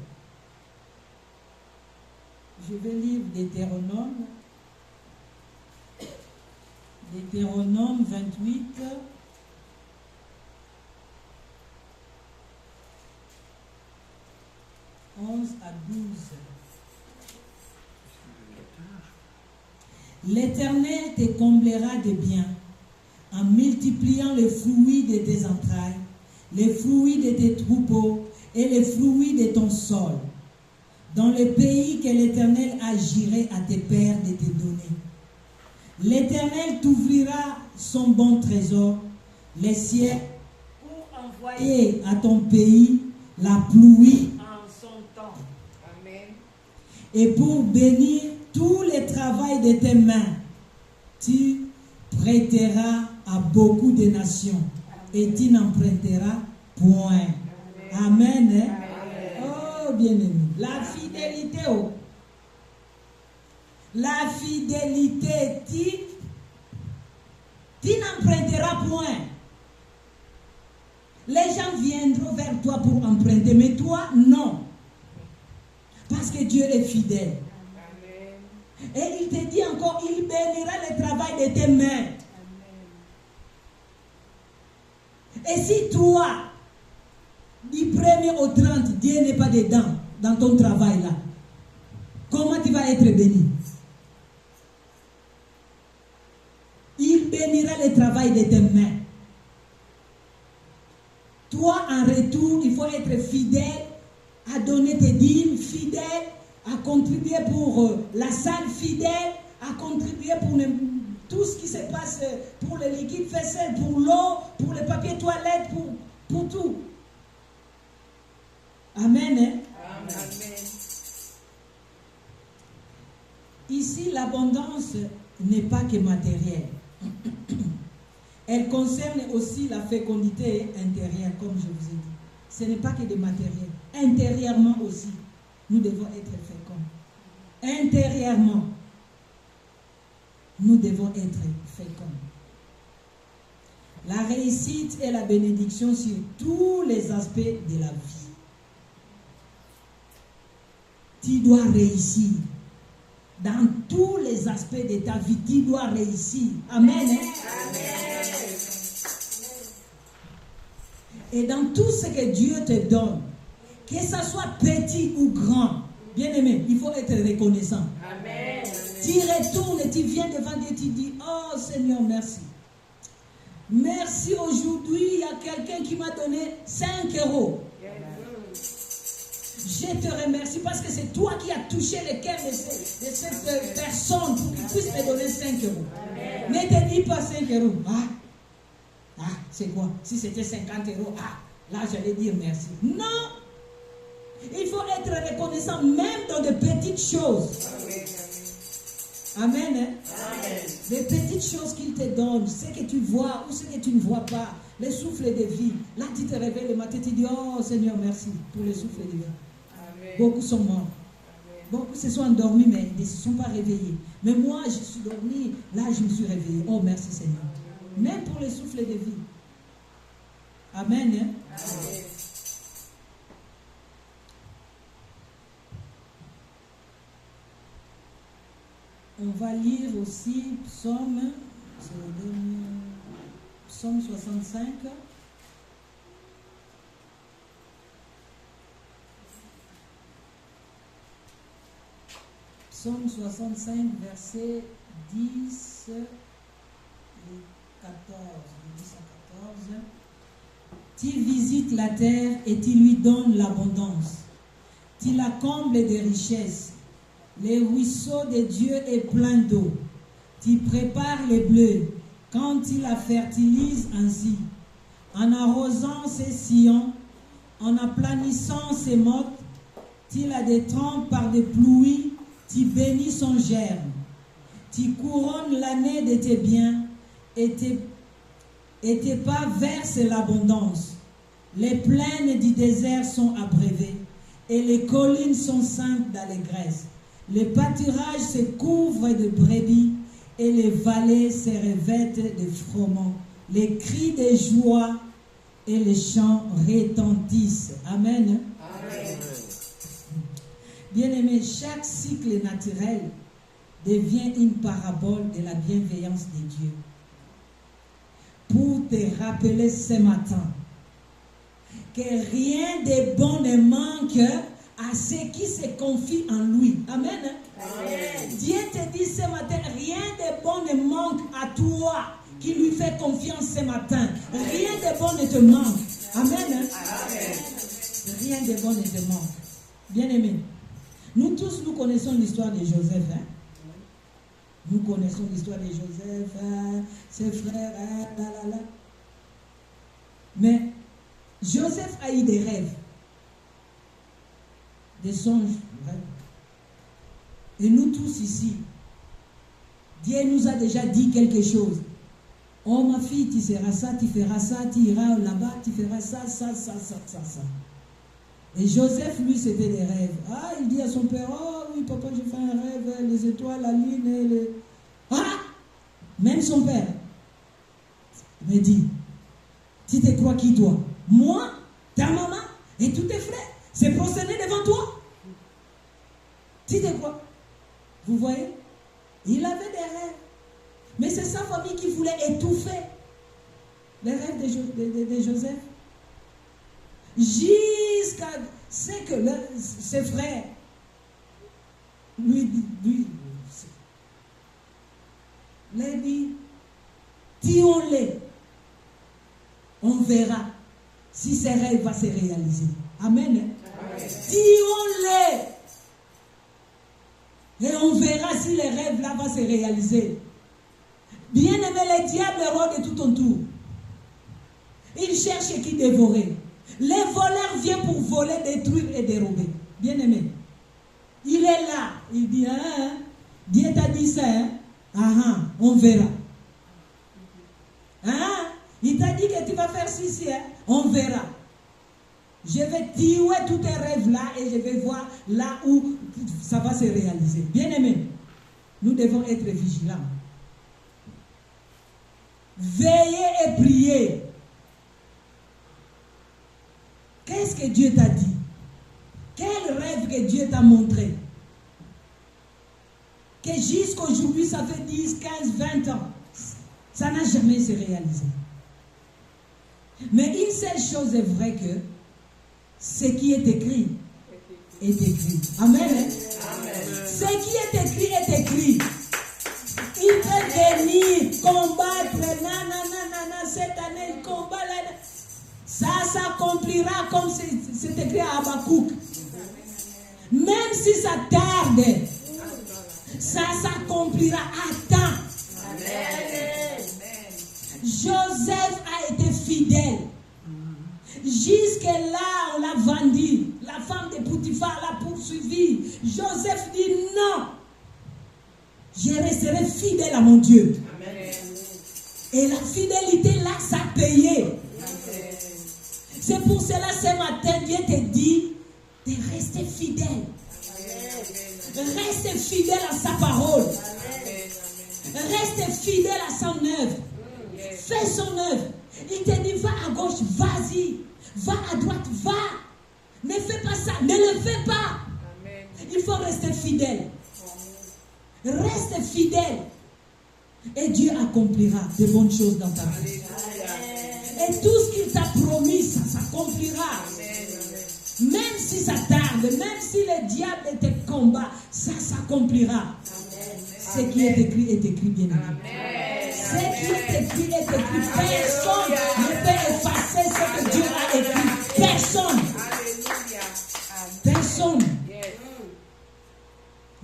Je vais lire Deutéronome. Deutéronome 28. 11 à 12. L'Éternel te comblera de biens en multipliant les fruits de tes entrailles, les fruits de tes troupeaux et les fruits de ton sol, dans le pays que l'Éternel a juré à tes pères de te donner. L'Éternel t'ouvrira son bon trésor, les cieux, pour envoyer à ton pays la pluie en son temps. Amen. Et pour bénir tout le travail de tes mains, tu prêteras à beaucoup de nations et tu n'emprunteras point. Amen. Amen. Oh, bien-aimé. La fidélité, oh. La fidélité, tu n'emprunteras point. Les gens viendront vers toi pour emprunter, mais toi, non. Parce que Dieu est fidèle. Amen. Et il te dit encore, il bénira le travail de tes mains. Amen. Et si toi, du 1er au 30, Dieu n'est pas dedans, dans ton travail là, comment tu vas être béni? Il bénira le travail de tes mains. Toi, en retour, il faut être fidèle à donner tes dîmes, fidèle à contribuer pour la salle, fidèle à contribuer pour tout ce qui se passe, pour le liquide vaisselle, pour l'eau, pour le papier toilette, pour tout. Amen. Hein? Amen. Ici, l'abondance n'est pas que matérielle. Elle concerne aussi la fécondité intérieure, comme je vous ai dit. Ce n'est pas que des matériels. Intérieurement aussi, nous devons être féconds. Intérieurement, nous devons être féconds. La réussite et la bénédiction sur tous les aspects de la vie. Tu dois réussir. Dans tous les aspects de ta vie, tu dois réussir. Amen. Amen. Et dans tout ce que Dieu te donne, que ce soit petit ou grand, bien aimé, il faut être reconnaissant. Amen. Tu retournes et tu viens devant Dieu et tu dis, oh Seigneur, merci. Merci, aujourd'hui, il y a quelqu'un qui m'a donné 5 €. Je te remercie parce que c'est toi qui as touché le cœur de cette personne pour qu'il puisse me donner 5 €. Amen. Ne te dis pas 5 €. C'est quoi? Si c'était 50 €, là j'allais dire merci. Non! Il faut être reconnaissant même dans de petites choses. Amen. Amen. Hein? Amen. Les petites choses qu'il te donne, ce que tu vois ou ce que tu ne vois pas, les souffles de vie. Là tu te réveilles le matin, tu dis, oh Seigneur, merci pour les souffles de vie. Amen. Beaucoup sont morts. Amen. Beaucoup se sont endormis, mais ils ne se sont pas réveillés. Mais moi, je suis dormi, là je me suis réveillé. Oh merci Seigneur. Amen. Même pour les souffles de vie. Amen. Hein? Amen. On va lire aussi Psaume 65. Psaume 65, verset 10 et 14. 10 à 14. Tu visites la terre et tu lui donnes l'abondance. Tu la combles de richesses. Les ruisseaux de Dieu est plein d'eau. Tu prépares les bleus quand tu la fertilises ainsi. En arrosant ses sillons, en aplanissant ses mottes, tu la détrempes par des pluies, tu bénis son germe. Tu couronnes l'année de tes biens et tes pas versent l'abondance. Les plaines du désert sont abreuvées et les collines sont saintes d'allégresse. Les pâturages se couvrent de brebis et les vallées se revêtent de froment. Les cris de joie et les chants retentissent. Amen. Amen. Bien-aimé, chaque cycle naturel devient une parabole de la bienveillance de Dieu. Pour te rappeler ce matin que rien de bon ne manque à ceux qui se confient en lui. Amen. Amen. Dieu te dit ce matin, rien de bon ne manque à toi qui lui fait confiance ce matin. Rien de bon ne te manque. Amen. Amen. Rien de bon ne te manque. Bien-aimé, nous tous, nous connaissons l'histoire de Joseph. Hein? Nous connaissons l'histoire de Joseph, ses frères, là. Mais Joseph a eu des rêves, des songes. Rêves. Et nous tous ici, Dieu nous a déjà dit quelque chose. Oh ma fille, tu seras ça, tu feras ça, tu iras là-bas, tu feras ça. Et Joseph, lui, c'était des rêves. Ah, il dit à son père, oh oui, papa, j'ai fait un rêve, les étoiles, la lune et les... Ah! Même son père me dit, tu te crois qui toi? Moi, ta maman et tous tes frères, c'est prosterné devant toi. Tu te crois? Vous voyez? Il avait des rêves. Mais c'est sa famille qui voulait étouffer les rêves de Joseph. Jusqu'à ce que ses frères lui dit, tuons-les. On verra si ces rêves vont se réaliser. Amen. Tuons-les. Et on verra si les rêves là vont se réaliser. Bien aimé, les diables rôdent de tout autour. Ils cherchent qui dévorer. Les voleurs viennent pour voler, détruire et dérober. Bien aimé. Il est là. Il dit, hein, Dieu t'a dit ça, hein? On verra. Hein? Il t'a dit que tu vas faire ceci, hein? On verra. Je vais tuer tous tes rêves là et je vais voir là où ça va se réaliser. Bien aimé, nous devons être vigilants. Veillez et priez. Qu'est-ce que Dieu t'a dit? Quel rêve que Dieu t'a montré? Que jusqu'aujourd'hui, ça fait 10, 15, 20 ans. Ça n'a jamais se réalisé. Mais une seule chose est vraie que ce qui est écrit est écrit. Amen. Amen. Ce qui est écrit est écrit. Il peut venir combattre, cette année, il combat là. Ça s'accomplira comme c'est écrit à Habakkuk. Même si ça tarde, ça s'accomplira à temps. Amen. Joseph a été fidèle. Jusque-là, on l'a vendu. La femme de Potiphar l'a poursuivi. Joseph dit non. Je resterai fidèle à mon Dieu. Amen. Et la fidélité là, ça a payé. Amen. C'est pour cela ce matin, Dieu te dit de rester fidèle. Reste fidèle à sa parole. Reste fidèle à son œuvre. Fais son œuvre. Il te dit va à gauche, vas-y. Va à droite, va. Ne fais pas ça, ne le fais pas. Amen. Il faut rester fidèle. Reste fidèle. Et Dieu accomplira de bonnes choses dans ta vie. Et tout ce qu'il t'a promis, ça s'accomplira. Même si ça tarde, même si le diable te combat, ça s'accomplira. Ce qui est écrit, bien aimé. Ce qui est écrit, est écrit. Personne ne peut effacer ce que Dieu a écrit. Personne. Personne.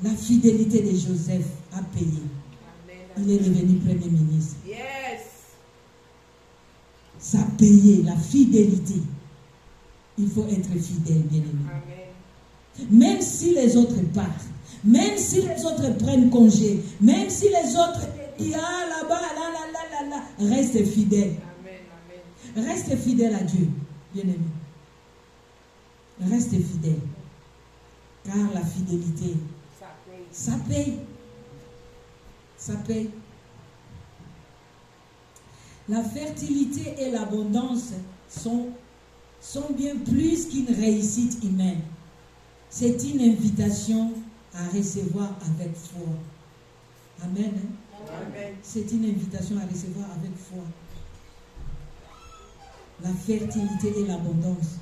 La fidélité de Joseph a payé. Il est devenu Premier ministre. Yes. Ça a payé, la fidélité. Il faut être fidèle, bien aimé. Amen. Même si les autres partent, même si les autres prennent congé, même si les autres disent ah là-bas, là, reste fidèle. Amen. Amen. Reste fidèle à Dieu, bien aimé. Reste fidèle. Car la fidélité Ça paye. Ça paye. La fertilité et l'abondance sont bien plus qu'une réussite humaine. C'est une invitation à recevoir avec foi. Amen. Amen. C'est une invitation à recevoir avec foi. La fertilité et l'abondance.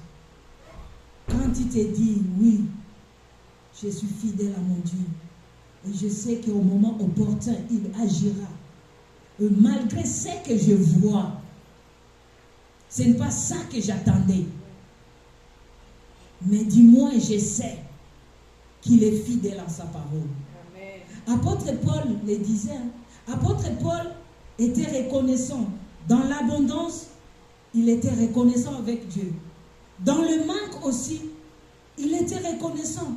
Quand il te dit, oui, je suis fidèle à mon Dieu, et je sais qu'au moment opportun, il agira. Et malgré ce que je vois, ce n'est pas ça que j'attendais. Mais dis-moi, je sais qu'il est fidèle à sa parole. Amen. Apôtre Paul le disait. Apôtre Paul était reconnaissant. Dans l'abondance, il était reconnaissant avec Dieu. Dans le manque aussi, il était reconnaissant.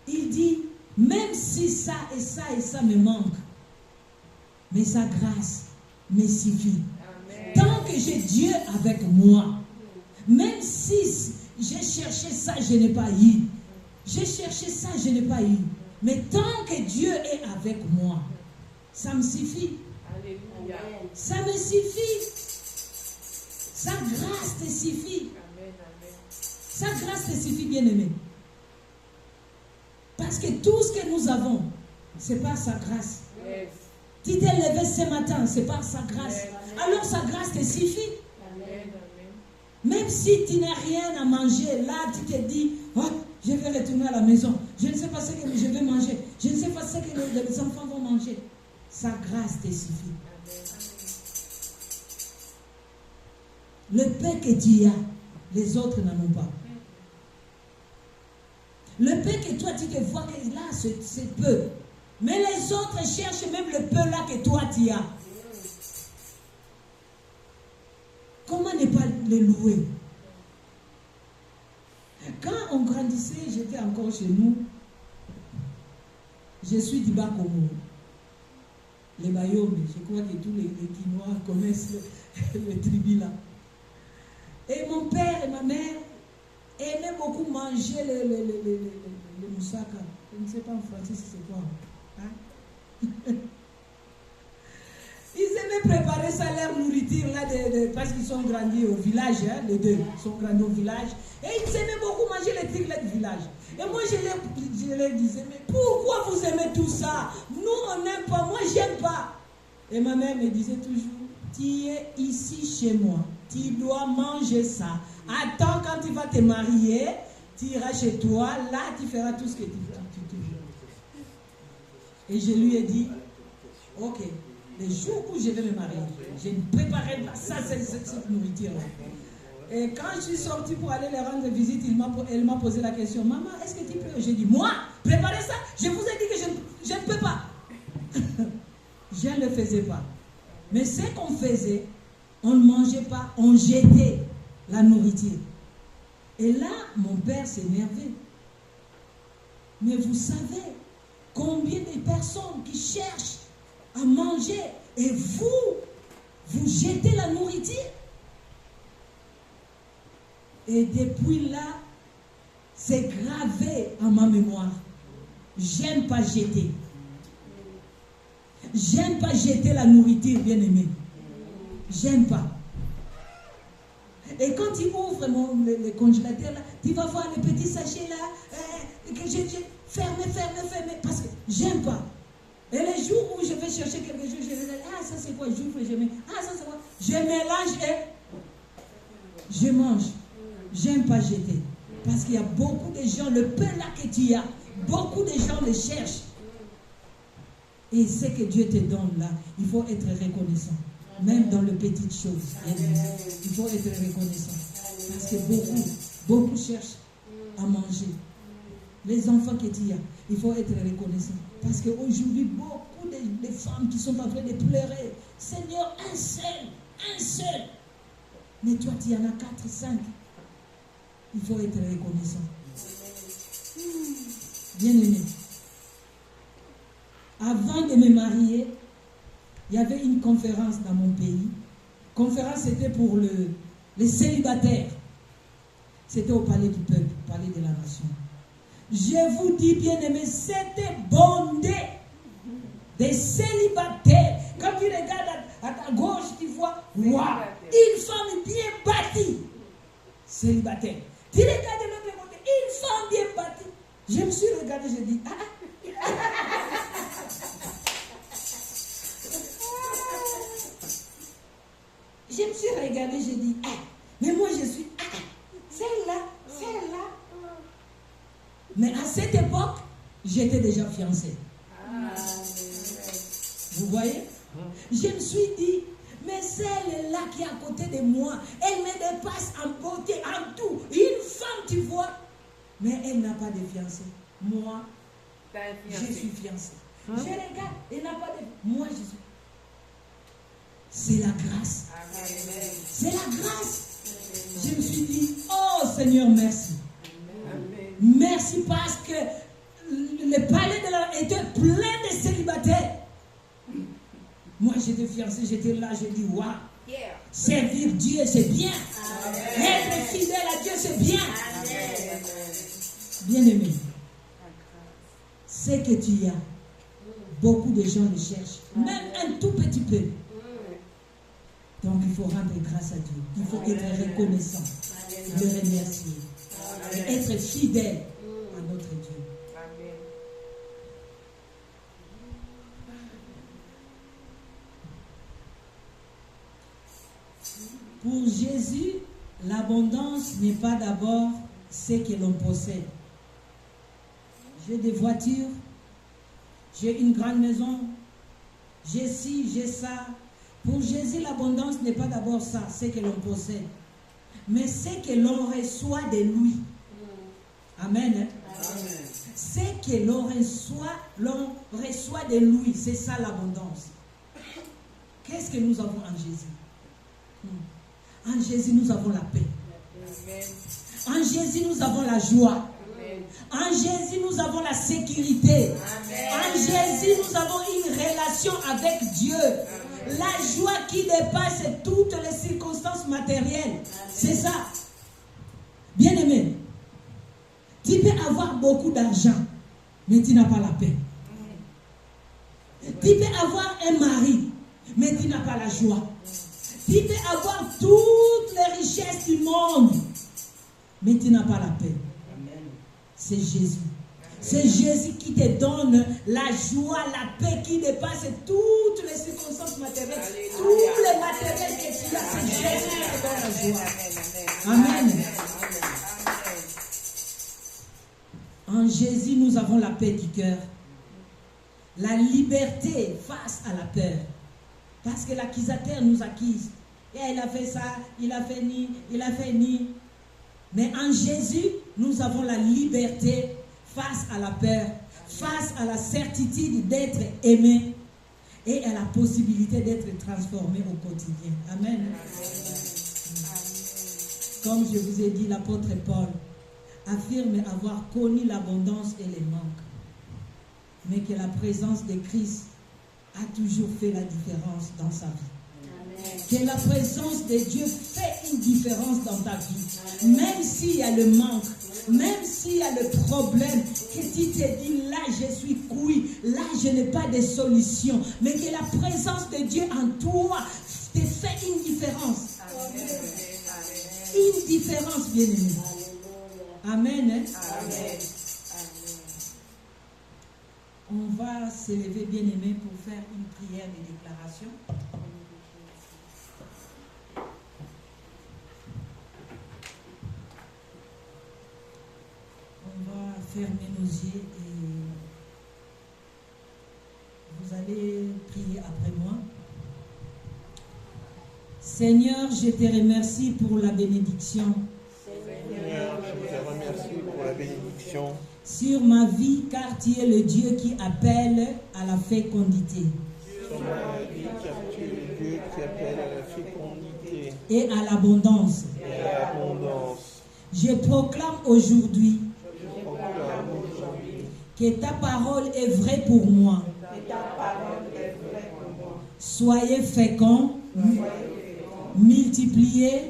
Il dit, même si ça et ça et ça me manquent, mais sa grâce me suffit. Amen. Tant que j'ai Dieu avec moi, même si j'ai cherché ça, je n'ai pas eu. J'ai cherché ça, je n'ai pas eu. Mais tant que Dieu est avec moi, ça me suffit. Alléluia. Ça me suffit. Sa grâce te suffit. Amen. Amen. Sa grâce te suffit, bien-aimé. Parce que tout ce que nous avons, c'est par sa grâce. Yes. Tu t'es levé ce matin, c'est par sa grâce. Alors sa grâce te suffit. Amen. Amen. Même si tu n'as rien à manger, là tu te dis, oh, je vais retourner à la maison. Je ne sais pas ce que je vais manger. Je ne sais pas ce que les enfants vont manger. Sa grâce te suffit. Le pain que tu as, les autres n'en ont pas. Le pain que toi tu te vois que là c'est peu. Mais les autres cherchent même le peu là que toi tu as. Comment ne pas le louer? Quand on grandissait, j'étais encore chez nous. Je suis du Bas-Congo. Les Bayombe, je crois que tous les Guinois connaissent les tribus là. Et mon père et ma mère aimaient beaucoup manger le moussaka. Je ne sais pas en français si c'est quoi. Hein? Ils aimaient préparer ça, leur nourriture là, parce qu'ils sont grandis au village, hein, les deux sont grandis au village. Et ils aimaient beaucoup manger les trucs là du village. Et moi je leur disais, mais pourquoi vous aimez tout ça? Nous on n'aime pas, moi j'aime pas. Et ma mère me disait toujours, tu es ici chez moi, tu dois manger ça. Attends, quand tu vas te marier, tu iras chez toi, là tu feras tout ce que tu veux. Et je lui ai dit, ok, le jour où je vais me marier, je ne préparerai pas ça, cette nourriture-là. Et quand je suis sortie pour aller leur rendre visite, elle m'a posé la question, maman, est-ce que tu peux? J'ai dit, moi, préparer ça? Je vous ai dit que je ne peux pas. Je ne le faisais pas. Mais ce qu'on faisait, on ne mangeait pas, on jetait la nourriture. Et là, mon père s'énervait. Mais vous savez combien de personnes qui cherchent à manger et vous jetez la nourriture? Et depuis là, c'est gravé en ma mémoire. J'aime pas jeter. J'aime pas jeter la nourriture, bien aimé. J'aime pas. Et quand tu ouvres le congélateur là, tu vas voir les petits sachets là, que j'ai fermé, parce que j'aime pas. Et les jours où je vais chercher quelque chose, je vais dire, ah ça c'est quoi, j'ouvre et je mets, ah ça c'est quoi, je mélange et je mange. J'aime pas jeter. Parce qu'il y a beaucoup de gens, le pain là que tu as, beaucoup de gens le cherchent. Et ce que Dieu te donne là, il faut être reconnaissant. Même dans les petites choses. Il faut être reconnaissant. Parce que beaucoup cherchent à manger. Les enfants que tu as, il faut être reconnaissant. Parce qu'aujourd'hui, beaucoup de femmes qui sont en train de pleurer. Seigneur, un seul. Mais toi, tu en as 4, 5. Il faut être reconnaissant. Bien aimé. Avant de me marier, il y avait une conférence dans mon pays. Conférence, c'était pour les célibataires. C'était au Palais du Peuple, Palais de la Nation. Je vous dis, bien-aimés, cette bondée des célibataires. Quand tu regardes à ta gauche, tu vois, waouh, une femme bien bâtie. Célibataire. Tu regardes de l'autre côté, une femme bien bâtie. Je me suis regardé, je dis, Je me suis regardé, je dis, mais moi je suis, celle-là. Mais à cette époque, j'étais déjà fiancée. Vous voyez? Je me suis dit, mais celle-là qui est à côté de moi, elle me dépasse en beauté, en tout. Une femme, tu vois, mais elle n'a pas de fiancé. Moi, je suis fiancée. Je regarde, elle n'a pas de... Moi, je suis... C'est la grâce. Amen. C'est la grâce. Je me suis dit, oh Seigneur, merci. Amen. Merci parce que le palais de l'homme était plein de célibataires. Moi, j'étais fiancée, j'étais là, j'ai dit, waouh. Servir Dieu, c'est bien. Amen. Être fidèle à Dieu, c'est bien. Amen. Bien-aimé, c'est que tu as. Beaucoup de gens le cherchent, même un tout petit peu. Donc il faut rendre grâce à Dieu. Il faut être reconnaissant, le remercier, et être fidèle à notre Dieu. Pour Jésus, l'abondance n'est pas d'abord ce que l'on possède. J'ai des voitures, j'ai une grande maison, j'ai ci, j'ai ça. Pour Jésus, l'abondance n'est pas d'abord ça, ce que l'on possède, mais ce que l'on reçoit de lui. Amen. Amen. Ce que l'on reçoit de lui, c'est ça l'abondance. Qu'est-ce que nous avons en Jésus? En Jésus, nous avons la paix. Amen. En Jésus, nous avons la joie. Amen. En Jésus, nous avons la sécurité. Amen. En Jésus, nous avons une relation avec Dieu. Amen. La joie qui dépasse toutes les circonstances matérielles. C'est ça. Bien-aimé, tu peux avoir beaucoup d'argent, mais tu n'as pas la paix. Tu peux avoir un mari, mais tu n'as pas la joie. Tu peux avoir toutes les richesses du monde, mais tu n'as pas la paix. C'est Jésus. C'est Jésus qui te donne la joie, la paix qui dépasse toutes les circonstances matérielles. Tous les matériels que tu as, c'est Jésus qui te donne la joie. Amen. En Jésus, nous avons la paix du cœur. La liberté face à la peur. Parce que l'accusateur nous accuse. Et il a fait ça, il a fait ni. Mais en Jésus, nous avons la liberté face à la peur, face à la certitude d'être aimé et à la possibilité d'être transformé au quotidien. Amen. Comme je vous ai dit, l'apôtre Paul affirme avoir connu l'abondance et les manques, mais que la présence de Christ a toujours fait la différence dans sa vie. Que la présence de Dieu fait une différence dans ta vie. Même s'il y a le manque, même s'il y a le problème, que tu te dis là je suis cuit, là je n'ai pas de solution, mais que la présence de Dieu en toi te fait une différence. Une différence, bien-aimé. Amen. Hein? Amen. On va se lever, bien-aimé, pour faire une prière de déclaration. On va fermer nos yeux et vous allez prier après moi. Seigneur, je te remercie pour la bénédiction. Seigneur, je te remercie pour la bénédiction sur ma vie, car tu es le Dieu qui appelle à la fécondité. Sur ma vie, car tu es le Dieu qui appelle à la fécondité et à l'abondance. Je proclame aujourd'hui que ta parole est vraie pour moi. Soyez féconds, multipliez,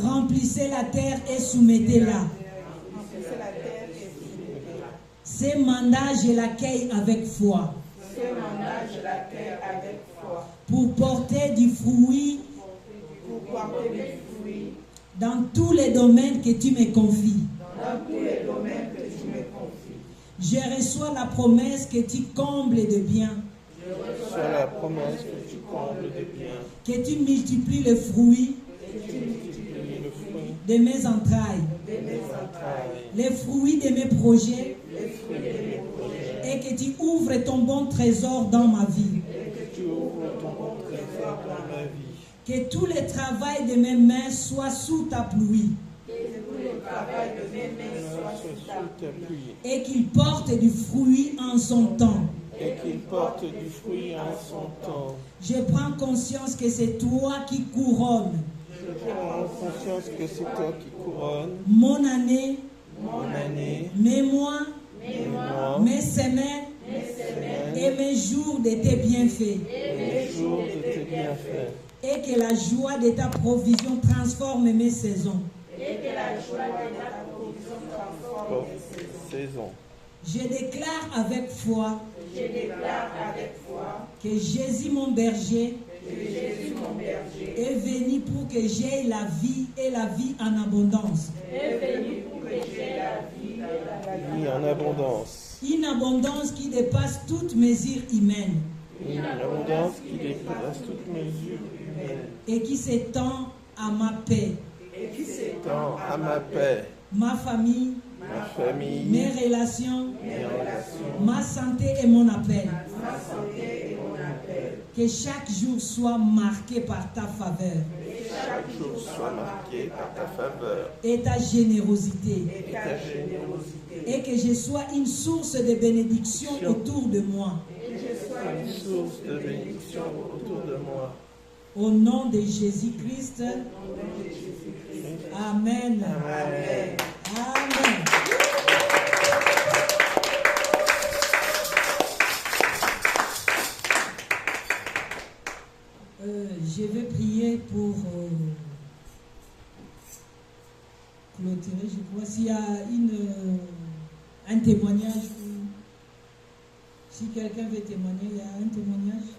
remplissez la terre et soumettez-la. Ces mandats, je l'accueille avec foi. Ces mandats, je l'accueille avec foi. Pour porter du fruit Pour porter des fruits dans tous les domaines que tu me confies. dans tous les domaines que tu me confies. Je reçois la promesse que tu combles de bien, Sur la promesse que tu combles de bien, que tu multiplies le fruit tu multiplies le fruit de mes entrailles, De mes entrailles, les fruits de mes projets, les fruits de mes projets, et que tu ouvres ton bon trésor dans ma vie. tu ouvres ton bon trésor dans ma vie. Que tout le travail de mes mains soit sous ta pluie, que tout le travail de mes mains soit sous ta T'appuie et qu'il porte du fruit en son temps. et qu'il porte du fruit en son temps. Je prends conscience que c'est toi qui couronnes Je prends conscience que c'est toi qui couronnes mon année, mon année, mes mois, mes mois, mes semaines et mes jours de tes bienfaits. mes jours de tes bienfaits. Et que la joie de ta provision transforme mes saisons. Pour saison. Je déclare avec foi que Jésus mon berger est venu pour que j'aie la vie et la vie en abondance. Vie en abondance. Une abondance qui dépasse toute mesure humaine Une abondance qui dépasse toute mesure humaine. et qui s'étend à ma paix, Tant à ma paix, ma famille, ma famille, mes relations, mes relations, ma santé et mon appel. Que chaque jour soit marqué par ta faveur chaque jour soit marqué par ta faveur et ta générosité. et ta générosité. Et que je sois une source de bénédiction autour de moi. Une source de bénédiction autour de moi. Au nom de Jésus-Christ. Amen. Amen. Amen. Je vais prier pour clôturer, je crois. S'il y a un témoignage, si quelqu'un veut témoigner, il y a un témoignage.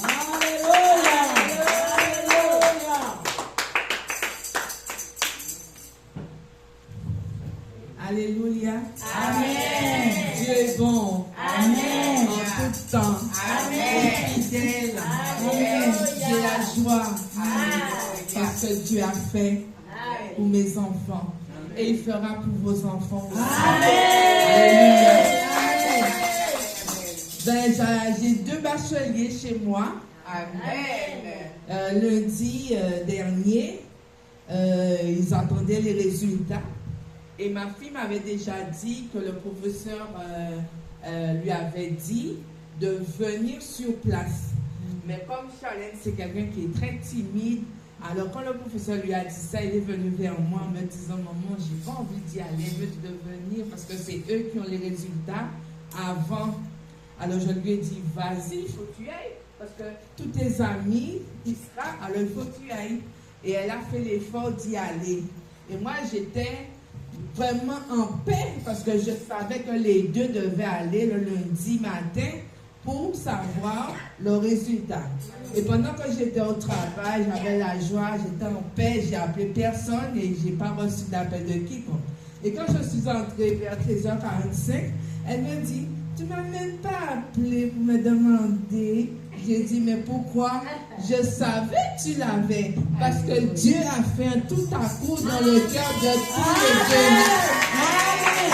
Alléluia! Alléluia. Amen. Dieu est bon. Amen. En tout temps. Amen. Fidèle. Amen. J'ai la joie. Parce que Dieu a fait pour mes enfants. Et il fera pour vos enfants aussi. Alléluia. Ben, j'ai 2 bacheliers chez moi. Amen. Lundi dernier, ils attendaient les résultats. Et ma fille m'avait déjà dit que le professeur lui avait dit de venir sur place. Mais comme Charlène, c'est quelqu'un qui est très timide, alors quand le professeur lui a dit ça, il est venu vers moi en me disant « Maman, j'ai pas envie d'y aller, je veux de venir parce que c'est eux qui ont les résultats avant. » Alors je lui ai dit « Vas-y, il faut que tu ailles parce que tous tes amis, ils seront, alors il faut que tu ailles. » Et elle a fait l'effort d'y aller. Et moi, j'étais vraiment en paix parce que je savais que les 2 devaient aller le lundi matin pour savoir le résultat. Et pendant que j'étais au travail, j'avais la joie, j'étais en paix, j'ai appelé personne et je n'ai pas reçu d'appel de quiconque. Et quand je suis entrée vers 13h45, elle me dit « Tu ne m'as même pas appelé pour me demander. » J'ai dit « Mais pourquoi? Je savais que tu l'avais. Parce que Dieu a fait un tout à coup dans le cœur de tous les jeunes. »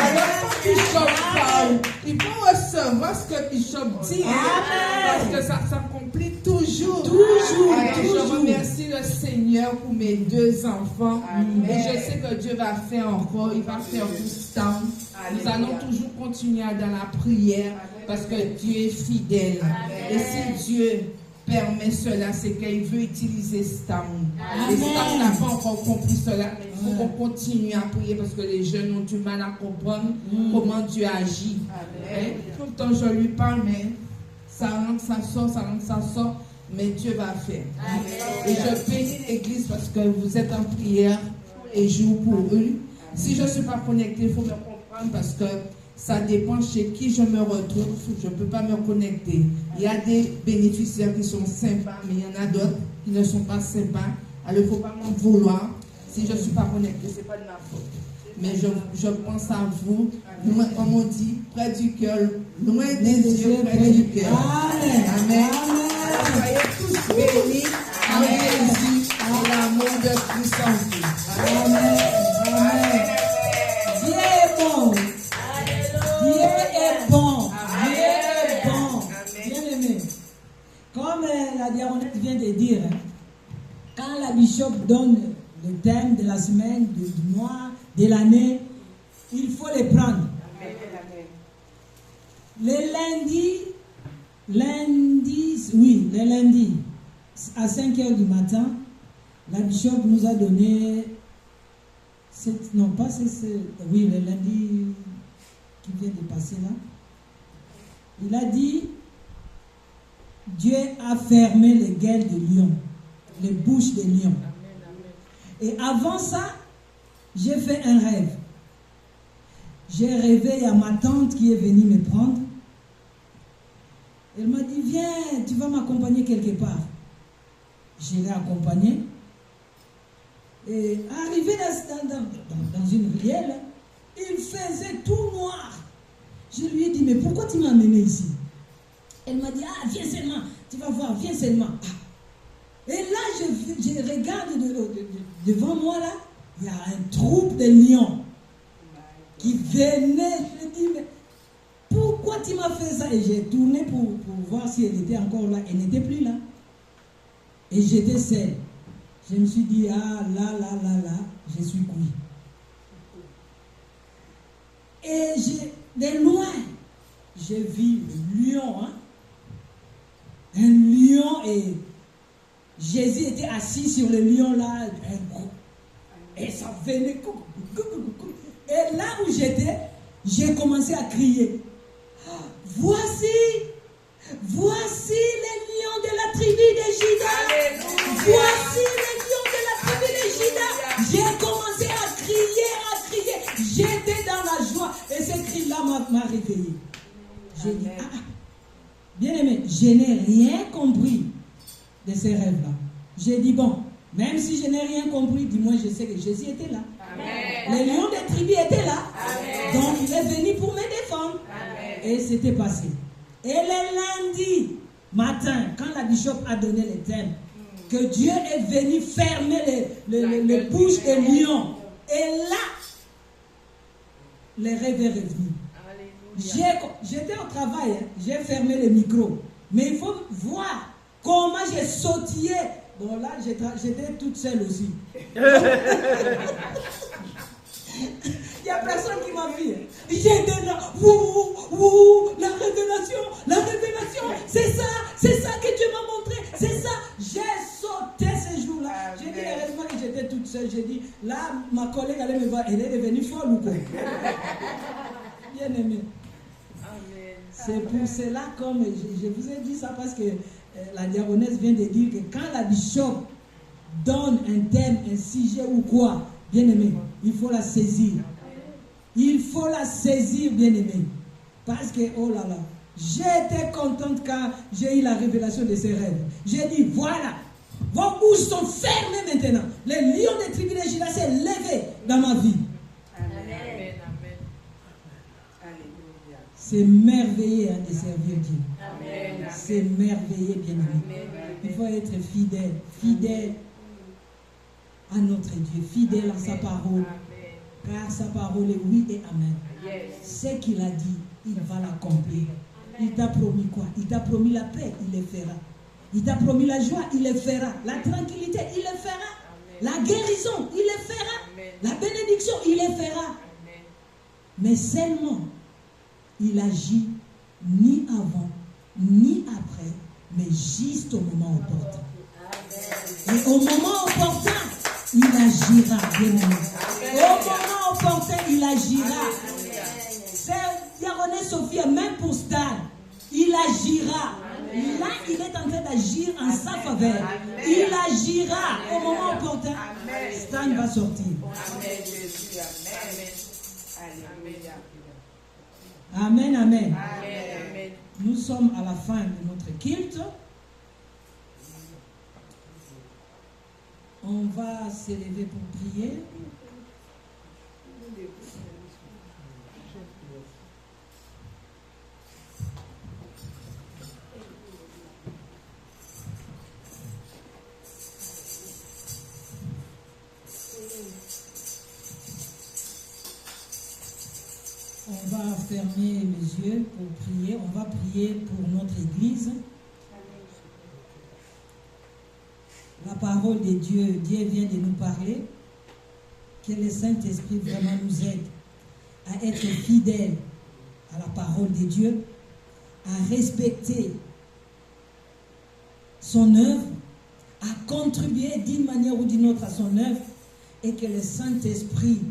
Alors quand Bishop parle, il faut recevoir ce que Bishop dit. Parce que ça s'accomplit toujours. Je remercie le Seigneur pour mes 2 enfants. Et je sais que Dieu va faire encore. Il va faire tout ça. Nous allons toujours continuer dans la prière parce que Dieu est fidèle. Et si Dieu permet cela, c'est qu'il veut utiliser Stam. Et Stam n'a pas encore compris cela. Il faut qu'on continue à prier parce que les jeunes ont du mal à comprendre comment Dieu agit. Tout le temps je lui parle, mais ça rentre, ça sort, mais Dieu va faire. Et je bénis l'église parce que vous êtes en prière et jour pour eux. Si je ne suis pas connecté, il faut me comprendre parce que ça dépend chez qui je me retrouve. Je ne peux pas me connecter. Il y a des bénéficiaires qui sont sympas, mais il y en a d'autres qui ne sont pas sympas. Alors il ne faut pas m'en vouloir. Si je ne suis pas connecté, ce n'est pas de ma faute. Mais je pense à vous, loin, comme on dit, près du cœur, loin des yeux, près du cœur. Amen. Amen. Amen. Soyez tous bénis en Jésus et l'amour de Christ en vous. Amen. Amen. Dieu est bon. Dieu est bon. Dieu est bon. Bien aimé. Comme la diaconesse vient de dire, hein, quand la bishop donne le thème de la semaine, du mois, de l'année, il faut les prendre. Les lundis, à 5 h du matin, la bishop nous a donné, le lundi qui vient de passer là, il a dit, Dieu a fermé les gueules de lions, les bouches des lions. Et avant ça, j'ai fait un rêve. J'ai rêvé à ma tante qui est venue me prendre. Elle m'a dit, viens, tu vas m'accompagner quelque part. Je l'ai accompagnée. Et arrivé dans une ruelle, il faisait tout noir. Je lui ai dit, mais pourquoi tu m'as amené ici? Elle m'a dit, viens seulement, tu vas voir, viens seulement. Et là, je regarde devant moi, là, il y a un troupe de lions qui venaient. Je me dis, mais pourquoi tu m'as fait ça? Et j'ai tourné pour voir si elle était encore là. Elle n'était plus là. Et j'étais seule. Je me suis dit, là, je suis cuit. Et de loin, j'ai vu le lion. Un lion, et Jésus était assis sur le lion là. Et ça venait. Et là où j'étais, j'ai commencé à crier. Voici les lions de la tribu de Juda. Alléluia. Voici les lions de la tribu de Juda. J'ai commencé à crier. J'étais dans la joie. Et ce cri-là m'a réveillé. J'ai dit, bien aimé, je n'ai rien compris de ces rêves-là. J'ai dit, bon, même si je n'ai rien compris, dis-moi, je sais que Jésus était là. Amen. Les lions des tribus étaient là. Amen. Donc il est venu pour me défendre. Amen. Et c'était passé. Et le lundi matin, quand la bishop a donné le thème, que Dieu est venu fermer les bouches des lions. Et là, le rêve est revenu. J'étais au travail, j'ai fermé le micro. Mais il faut voir comment j'ai sautillé. Bon, là, j'étais toute seule aussi. Il n'y a personne qui m'a vu. J'étais là. La révélation. C'est ça que Dieu m'a montré. C'est ça. J'ai sauté ce jour-là. J'ai dit heureusement que j'étais toute seule. J'ai dit, là, ma collègue allait me voir. Elle est devenue folle ou quoi? Bien aimé. C'est pour cela, comme je vous ai dit ça, parce que la diaconesse vient de dire que quand la bishop donne un thème, un sujet ou quoi, bien aimé, il faut la saisir. Il faut la saisir, bien aimé. Parce que, oh là là, j'étais contente quand j'ai eu la révélation de ces rêves. J'ai dit, voilà, vos bouches sont fermées maintenant. Le lion des tribus de Juda s'est levé dans ma vie. C'est merveilleux de servir Dieu. Amen. C'est merveilleux, bien aimé. Il faut être fidèle à notre Dieu, fidèle à sa parole. Amen. Car sa parole est oui et amen. Yes. Ce qu'il a dit, il va l'accomplir. Il t'a promis quoi? Il t'a promis la paix, il le fera. Il t'a promis la joie, il le fera. La tranquillité, il le fera. Amen. La guérison, il le fera. Amen. La bénédiction, il le fera. Amen. Mais seulement, il agit ni avant, ni après, mais juste au moment opportun. Et au moment opportun, il agira, bien aimé. Au moment opportun, il agira. C'est diaconesse Sophie, même pour Stan, il agira. Là, il est en train d'agir en sa faveur. Il agira au moment opportun. Stan va sortir. Amen, Jésus. Amen. Amen, amen. Amen. Nous sommes à la fin de notre culte. On va s'élever pour prier. On va fermer les yeux pour prier. On va prier pour notre Église. La parole de Dieu, Dieu vient de nous parler. Que le Saint-Esprit vraiment nous aide à être fidèles à la parole de Dieu, à respecter son œuvre, à contribuer d'une manière ou d'une autre à son œuvre, et que le Saint-Esprit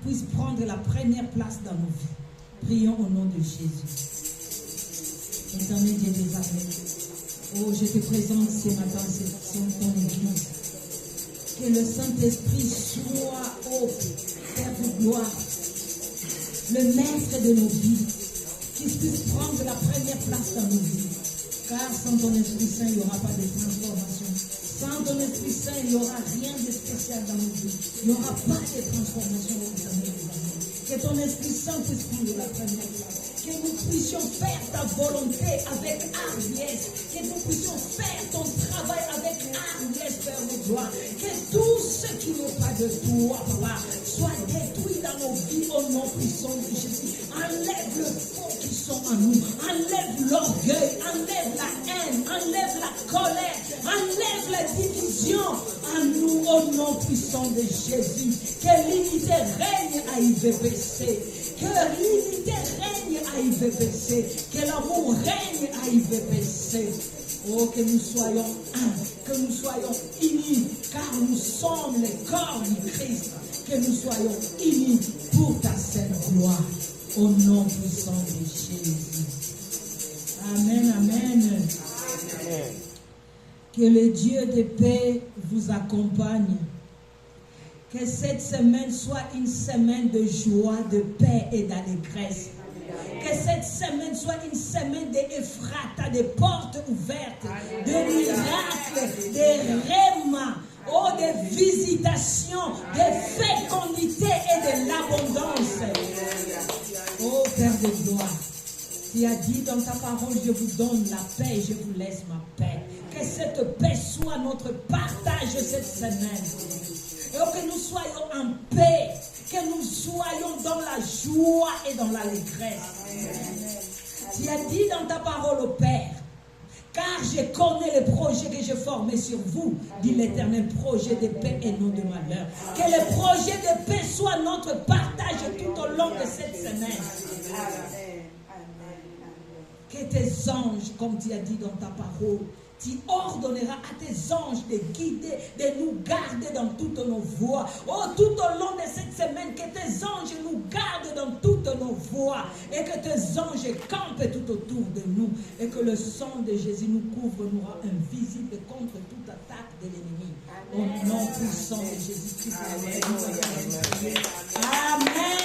puisse prendre la première place dans nos vies. Prions au nom de Jésus. Éternel Dieu des armées, oh, je te présente ce matin sur ton Église. Que le Saint-Esprit soit, oh, Père de gloire, le maître de nos vies, qu'il puisse prendre la première place dans nos vies. Car sans ton Esprit Saint, il n'y aura pas de transformation. Sans ton Esprit Saint, il n'y aura rien de spécial dans nos vies. Il n'y aura pas de transformation au sein de nos amis. Que ton Esprit Saint puisse prendre la première place. Que nous puissions faire ta volonté avec hardiesse. Que nous puissions faire ton travail avec hardiesse, Père de gloire. Que tout ce qui n'est pas de toi, Papa, soit détruit dans nos vies au nom puissant de Jésus. Enlève le faux qui sont en nous. Enlève l'orgueil. Enlève la haine. Enlève la colère. Enlève la division en nous au nom puissant de Jésus. Que l'unité règne à IVPC. Que l'unité règne à IVPC. Que l'amour règne à IVPC. Oh, que nous soyons un, que nous soyons unis, car nous sommes les corps du Christ. Que nous soyons unis pour ta sainte gloire. Au nom puissant de Jésus. Amen, amen. Que le Dieu de paix vous accompagne. Que cette semaine soit une semaine de joie, de paix et d'allégresse. Que cette semaine soit une semaine d'Ephrata, de portes ouvertes, de miracles, de réma, oh, de visitations, de fécondité et de l'abondance. Oh Père de gloire, tu as dit dans ta parole, je vous donne la paix et je vous laisse ma paix. Que cette paix soit notre partage cette semaine. Et que nous soyons en paix, que nous soyons dans la joie et dans l'allégresse. Tu as dit dans ta parole au Père, car je connais les projets que j'ai formés sur vous, dit l'Éternel, projet de paix et non de malheur. Que le projet de paix soit notre partage tout au long de cette semaine. Que tes anges, comme tu as dit dans ta parole, tu ordonneras à tes anges de guider, de nous garder dans toutes nos voies. Oh, tout au long de cette semaine, que tes anges nous gardent dans toutes nos voies. Et que tes anges campent tout autour de nous. Et que le sang de Jésus nous couvre, nous rend invisible contre toute attaque de l'ennemi. Au nom puissant de Jésus-Christ. Amen. Amen.